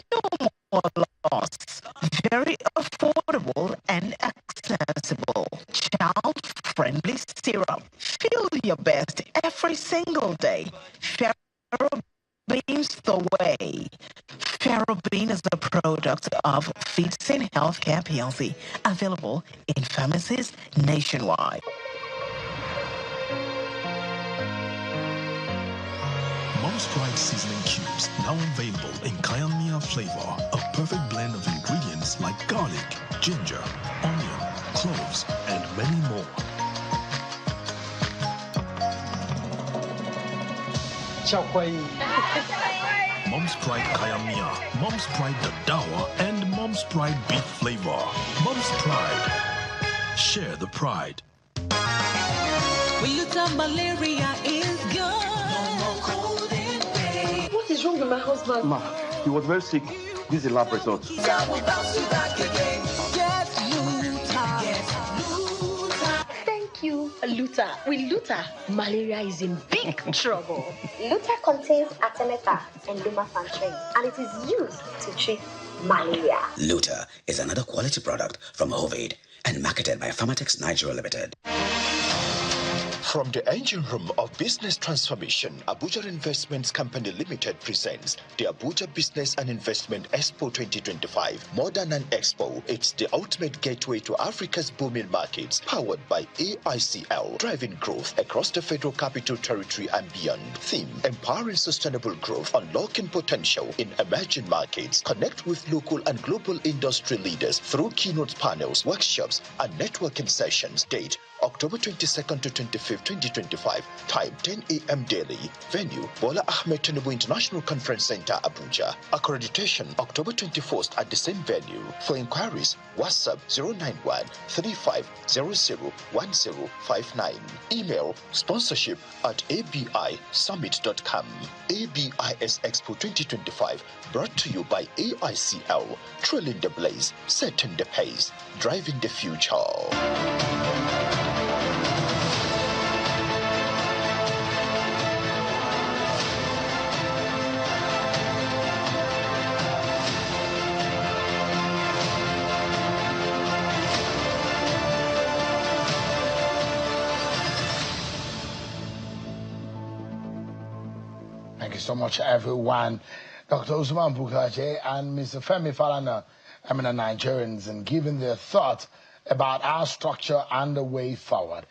more loss. Very affordable and accessible. Child-friendly syrup. Feel your best every single day. Ferrobin's the way. Ferrobin is a product of Feedsin Healthcare PLC. Available in pharmacies nationwide. Mom's Pride seasoning cubes now available in Kayamia flavor. A perfect blend of ingredients like garlic, ginger, onion, cloves, and many more. Mom's Pride Kayamia, Mom's Pride Dadawa, and Mom's Pride beef flavor. Mom's Pride. Share the pride. Luther, malaria is gone. What is wrong with my husband? Ma, he was very sick. This is the lab result. Thank you, Luther. With Luther, malaria is in big trouble. Luther contains artemether and lumefantrine, and it is used to treat malaria. Luther is another quality product from Ovid and marketed by Pharmatex Nigeria Limited. From the engine room of business transformation, Abuja Investments Company Limited presents the Abuja Business and Investment Expo 2025. More than an expo, it's the ultimate gateway to Africa's booming markets, powered by AICL, driving growth across the Federal Capital Territory and beyond. Theme: empowering sustainable growth, unlocking potential in emerging markets. Connect with local and global industry leaders through keynote panels, workshops, and networking sessions. Date: October 22nd to 25th, 2025. Time: 10 a.m. daily. Venue: Bola Ahmed Tinubu International Conference Center, Abuja. Accreditation: October 21st at the same venue. For inquiries, WhatsApp 091-3500-1059. Email: sponsorship@abisummit.com. ABIS Expo 2025, brought to you by AICL. Trailing the blaze, setting the pace, driving the future. Thank you so much, everyone. Dr. Usman Bukaje and Mr. Femi Falana, eminent Nigerians, and giving their thoughts about our structure and the way forward.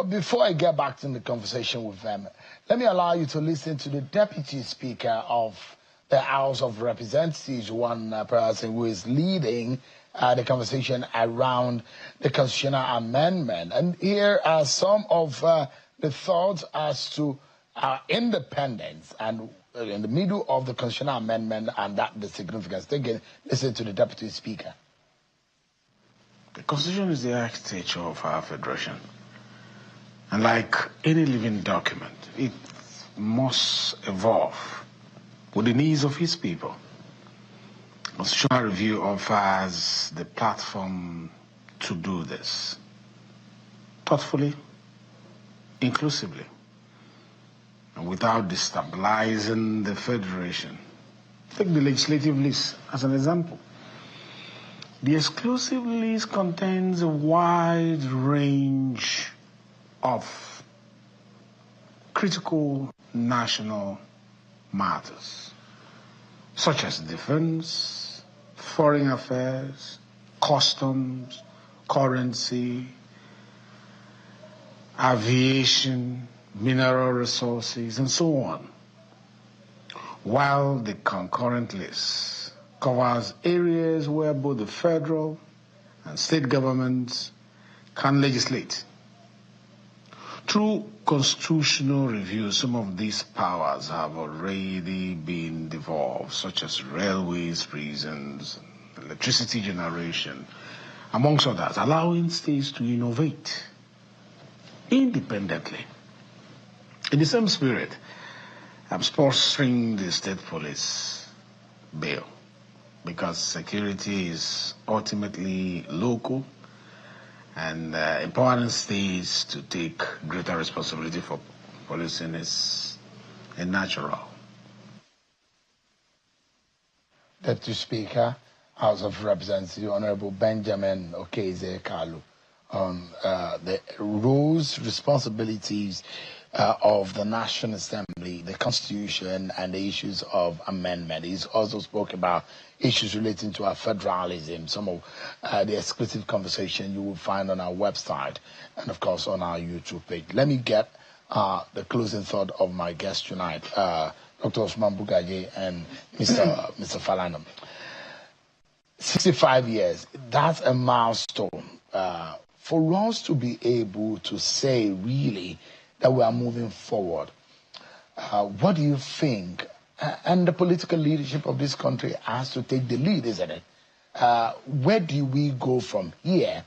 Before I get back to the conversation with them, let me allow you to listen to the Deputy Speaker of the House of Representatives, one person who is leading the conversation around the constitutional amendment. And here are some of the thoughts as to our independence and in the middle of the constitutional amendment and the significance. Again, listen to the Deputy Speaker. The Constitution is the architecture of our federation. And like any living document, it must evolve with the needs of his people. Constitutional review offers the platform to do this thoughtfully, inclusively, and without destabilizing the Federation. Take the legislative list as an example. The exclusive list contains a wide range of critical national matters, such as defense, foreign affairs, customs, currency, aviation, mineral resources, and so on. While the concurrent list covers areas where both the federal and state governments can legislate. Through constitutional review, some of these powers have already been devolved, such as railways, prisons, electricity generation, amongst others, allowing states to innovate independently. In the same spirit, I'm sponsoring the state police bill because security is ultimately local and empowering states to take greater responsibility for policing is a natural. Deputy Speaker, House of Representatives, Honorable Benjamin Okeze Kalu, on the roles, responsibilities of the National Assembly, the Constitution, and the issues of amendment. He's also spoke about issues relating to our federalism, some of the exclusive conversation you will find on our website and, of course, on our YouTube page. Let me get the closing thought of my guests tonight, Dr. Osman Bugaje and Mr. Falana. 65 years, that's a milestone. For us to be able to say, really, that we are moving forward, what do you think? And the political leadership of this country has to take the lead, isn't it? Where do we go from here?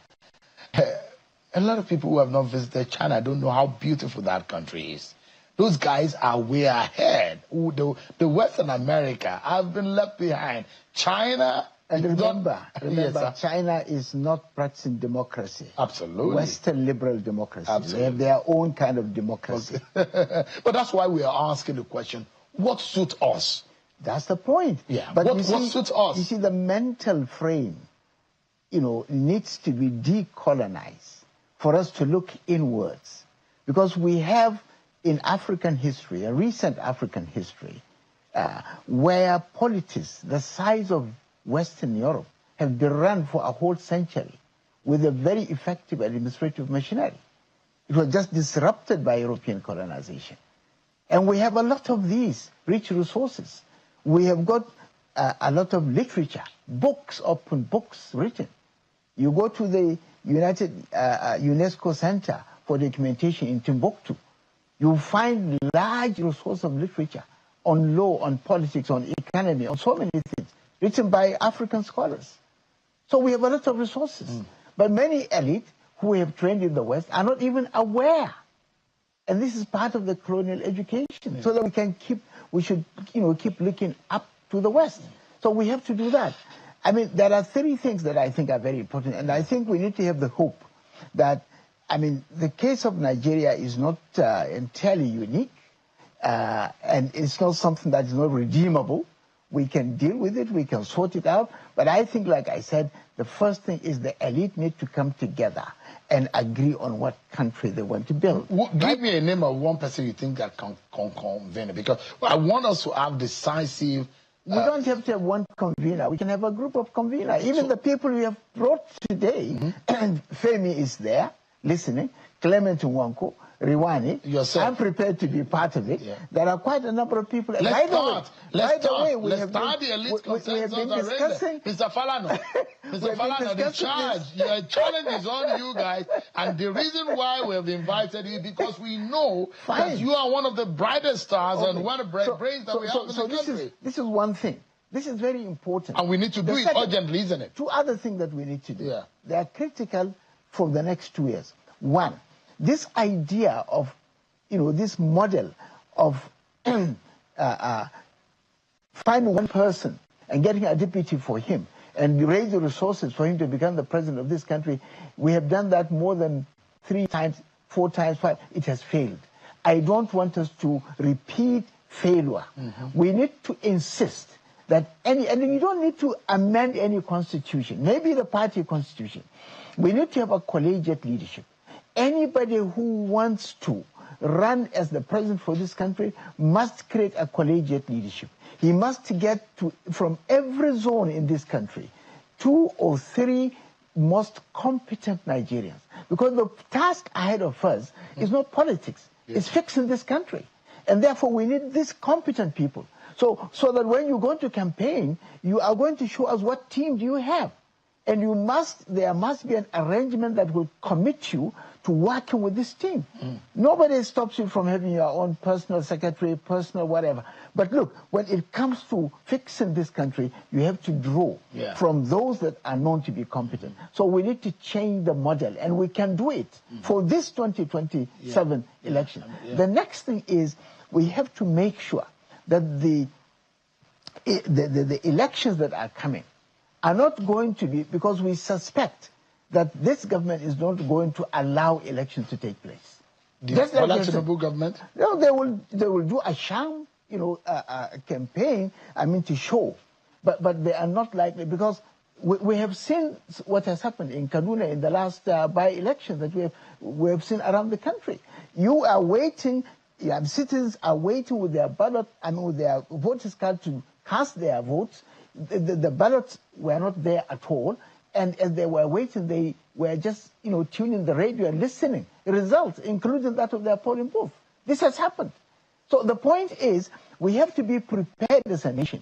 A lot of people who have not visited China don't know how beautiful that country is. Those guys are way ahead. The Western America have been left behind. China... And remember, yes, China is not practicing democracy. Absolutely. Western liberal democracy. Absolutely. They have their own kind of democracy. Okay. But that's why we are asking the question, what suits us? That's the point. Yeah. But what suits us? You see, the mental frame, needs to be decolonized for us to look inwards. Because we have in African history, a recent African history, where politics, the size of Western Europe, have been run for a whole century with a very effective administrative machinery. It was just disrupted by European colonization. And we have a lot of these rich resources. We have got a lot of literature, books, open books written. You go to the UNESCO Center for Documentation in Timbuktu, you find large resources of literature on law, on politics, on economy, on so many things, written by African scholars. So we have a lot of resources. But many elite who have trained in the West are not even aware. And this is part of the colonial education, so that we should keep looking up to the West. So we have to do that. I mean, there are three things that I think are very important, and I think we need to have the hope that, the case of Nigeria is not entirely unique, and it's not something that is not redeemable. We can deal with it, we can sort it out, but I think, like I said, the first thing is the elite need to come together and agree on what country they want to build. Give me a name of one person you think that can convene it, because I want us to have decisive... We don't have to have one convener. We can have a group of conveners. Even the people we have brought today, Femi is there, listening, Clement Nwanko, Riwani. Yourself. I'm prepared to be part of it. Yeah. There are quite a number of people. Let's start the elite consensus already. Mr. Falana, Mr. Falana, the charge, your challenge is on you guys, and the reason why we have invited you because we know that you are one of the brightest stars and one of the brains that we have in the country. This is one thing. This is very important. And we need to do it urgently, isn't it? Two other things that we need to do. Yeah. They are critical for the next 2 years. One, this idea of, this model of find one person and getting a deputy for him and raise the resources for him to become the president of this country. We have done that more than 3 times, 4 times, 5. It has failed. I don't want us to repeat failure. We need to insist that and you don't need to amend any constitution, maybe the party constitution. We need to have a collegiate leadership. Anybody who wants to run as the president for this country must create a collegiate leadership. He must get from every zone in this country 2 or 3 most competent Nigerians. Because the task ahead of us is not politics, it's fixing this country. And therefore we need these competent people. So that when you go to campaign, you are going to show us what team do you have. And there must be an arrangement that will commit you to working with this team. Nobody stops you from having your own personal secretary, personal whatever. But look, when it comes to fixing this country, you have to draw from those that are known to be competent. So we need to change the model, and we can do it for this 2027 election. The next thing is we have to make sure that the elections that are coming are not going to be, because we suspect that this government is not going to allow elections to take place. The Bola government? No, they will do a sham, a campaign, to show. But they are not likely, because we have seen what has happened in Kaduna in the last by-election that we have seen around the country. You are waiting, citizens are waiting with their ballot, with their voters card to cast their votes. The ballots were not there at all, and as they were waiting, they were just tuning the radio and listening results, including that of their polling booth. This has happened. So the point is, we have to be prepared as a nation.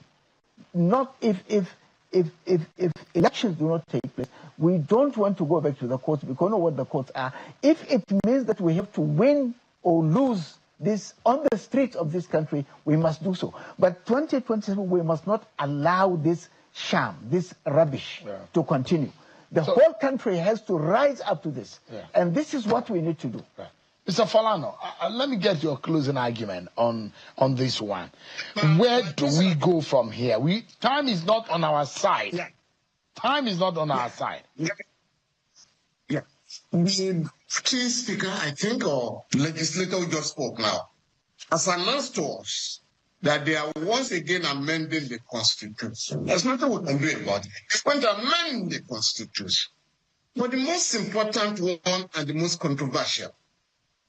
Not if elections do not take place, we don't want to go back to the courts because we know what the courts are. If it means that we have to win or lose this on the streets of this country, we must do so. But 2027, we must not allow this sham, this rubbish to continue. The whole country has to rise up to this. And this is what we need to do. Mr. Falano, let me get your closing argument on this one. Where do we go from here? Time is not on our side. Time is not on our side. The key speaker, I think, or legislator who just spoke now, has announced to us that they are once again amending the Constitution. There's nothing we can do about it. They're going to amend the Constitution. But the most important one and the most controversial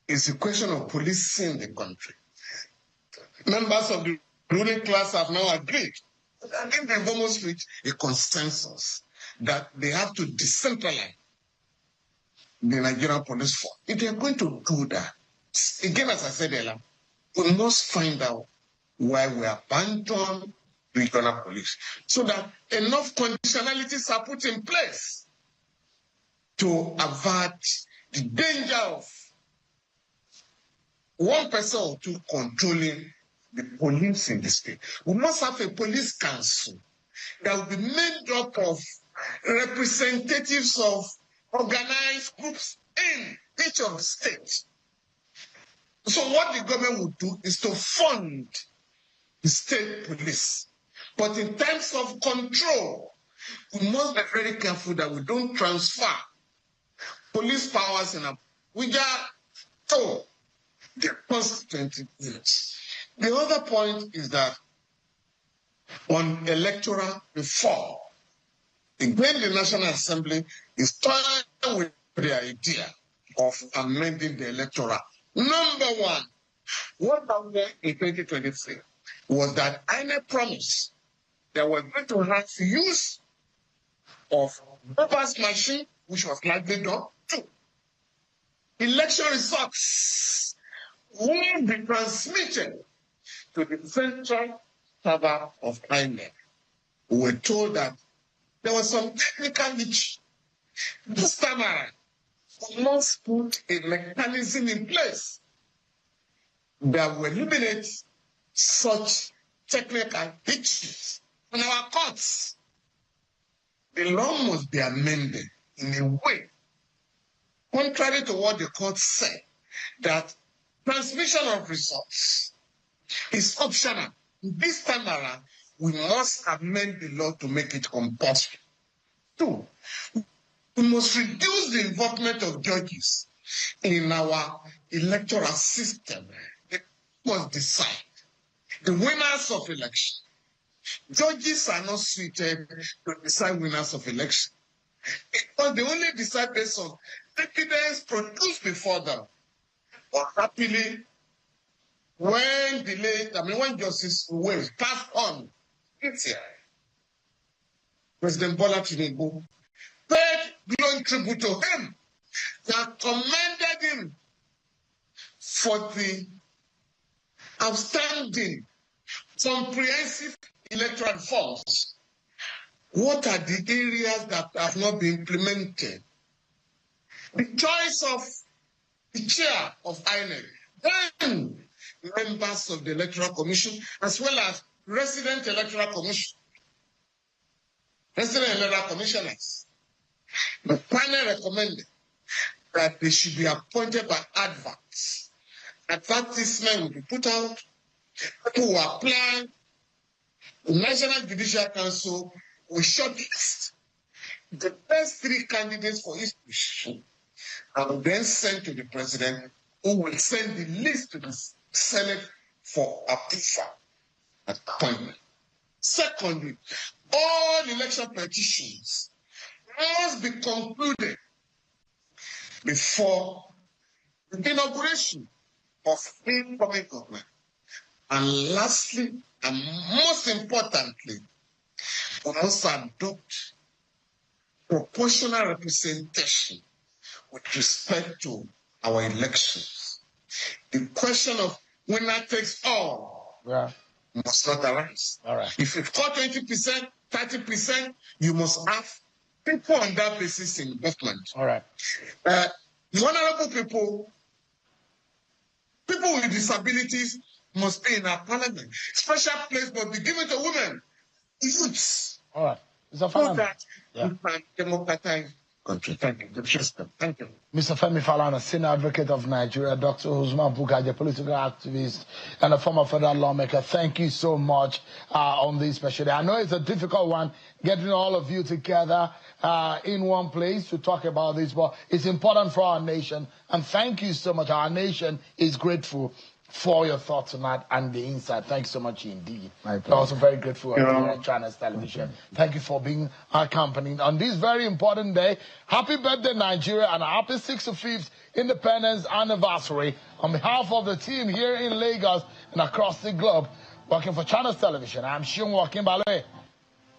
is the question of policing the country. Members of the ruling class have now agreed. I think they've almost reached a consensus that they have to decentralize the Nigerian police force. If they are going to do that, again, as I said earlier, we must find out why we abandon regional police, so that enough conditionalities are put in place to avert the danger of one person or two controlling the police in the state. We must have a police council that will be made up of representatives of organized groups in each of the states. So what the government would do is to fund the state police. But in terms of control, we must be very careful that we don't transfer police powers in Abuja to the constituent units. The other point is that on electoral reform, again, the National Assembly is toying with the idea of amending the electoral. Number one, what happened in 2023 was that INEC promised that we're going to have use of voters' machine, which was likely done. 2, election results will be transmitted to the central server of INEC. We were told that there was some technical issue. This time around, we must put a mechanism in place that will eliminate such technical issues in our courts. The law must be amended in a way, contrary to what the court said, that transmission of results is optional. This time around, we must amend the law to make it compulsory. 2, we must reduce the involvement of judges in our electoral system. They must decide the winners of election. Judges are not suited to decide winners of election because they only decide based on evidence produced before them. But happily, when Justice Wales passed on this year, President Bola Tinubu paid glowing tribute to him, that commended him for the outstanding, comprehensive electoral reforms. What are the areas that have not been implemented? The choice of the chair of INEC, then members of the Electoral Commission, as well as resident electoral commissioners. The panel recommended that they should be appointed by adverts. Advertisement will be put out. People will apply. The National Judicial Council will shortlist the best 3 candidates for each position and will then send to the president, who will send the list to the Senate for approval at appointment. Secondly, all election petitions must be concluded before the inauguration of incoming government. And lastly, and most importantly, we must adopt proportional representation with respect to our elections. The question of winner takes all must not arise. All right. If you've got 20%, 30%, you must have people on that basis in government. All right. Vulnerable people with disabilities must be in our parliament. Special place must be given to women, youths. All right. So that we can democratize country. Thank you. Thank you. Mr. Femi Falana, senior advocate of Nigeria, Dr. Usman Bugaje, political activist and a former federal lawmaker. Thank you so much on this special day. I know it's a difficult one, getting all of you together in one place to talk about this, but it's important for our nation. And thank you so much. Our nation is grateful for your thoughts tonight and the insight. Thanks so much indeed. We're also very grateful to China's television. Thank you for being accompanied on this very important day. Happy birthday, Nigeria, and a happy 65th Independence Anniversary. On behalf of the team here in Lagos and across the globe, working for China's television, I'm Shion Joaquin Baloy.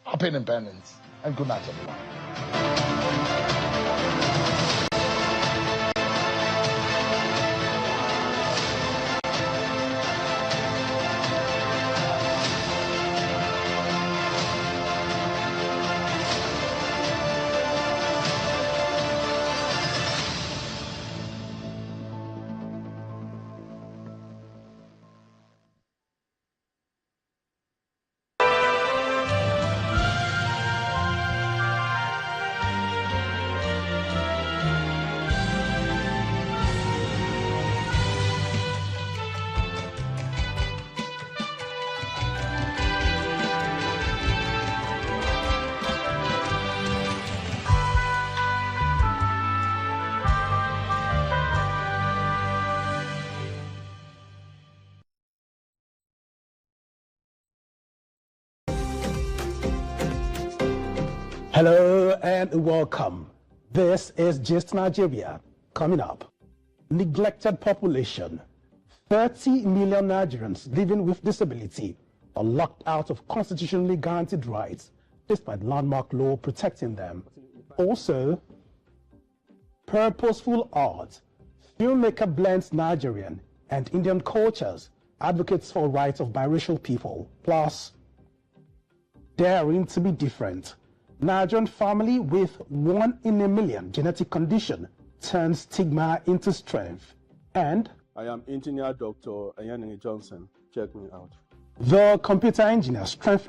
Happy Independence, and good night, everyone. Hello and welcome. This is Gist Nigeria. Coming up, neglected population. 30 million Nigerians living with disability are locked out of constitutionally guaranteed rights despite landmark law protecting them. Also, purposeful art. Filmmaker blends Nigerian and Indian cultures, advocates for rights of biracial people. Plus, daring to be different. Nigerian family with 1 in a million genetic condition turns stigma into strength. And I am Engineer Dr. Ayanini Johnson. Check me out. The computer engineer strengthens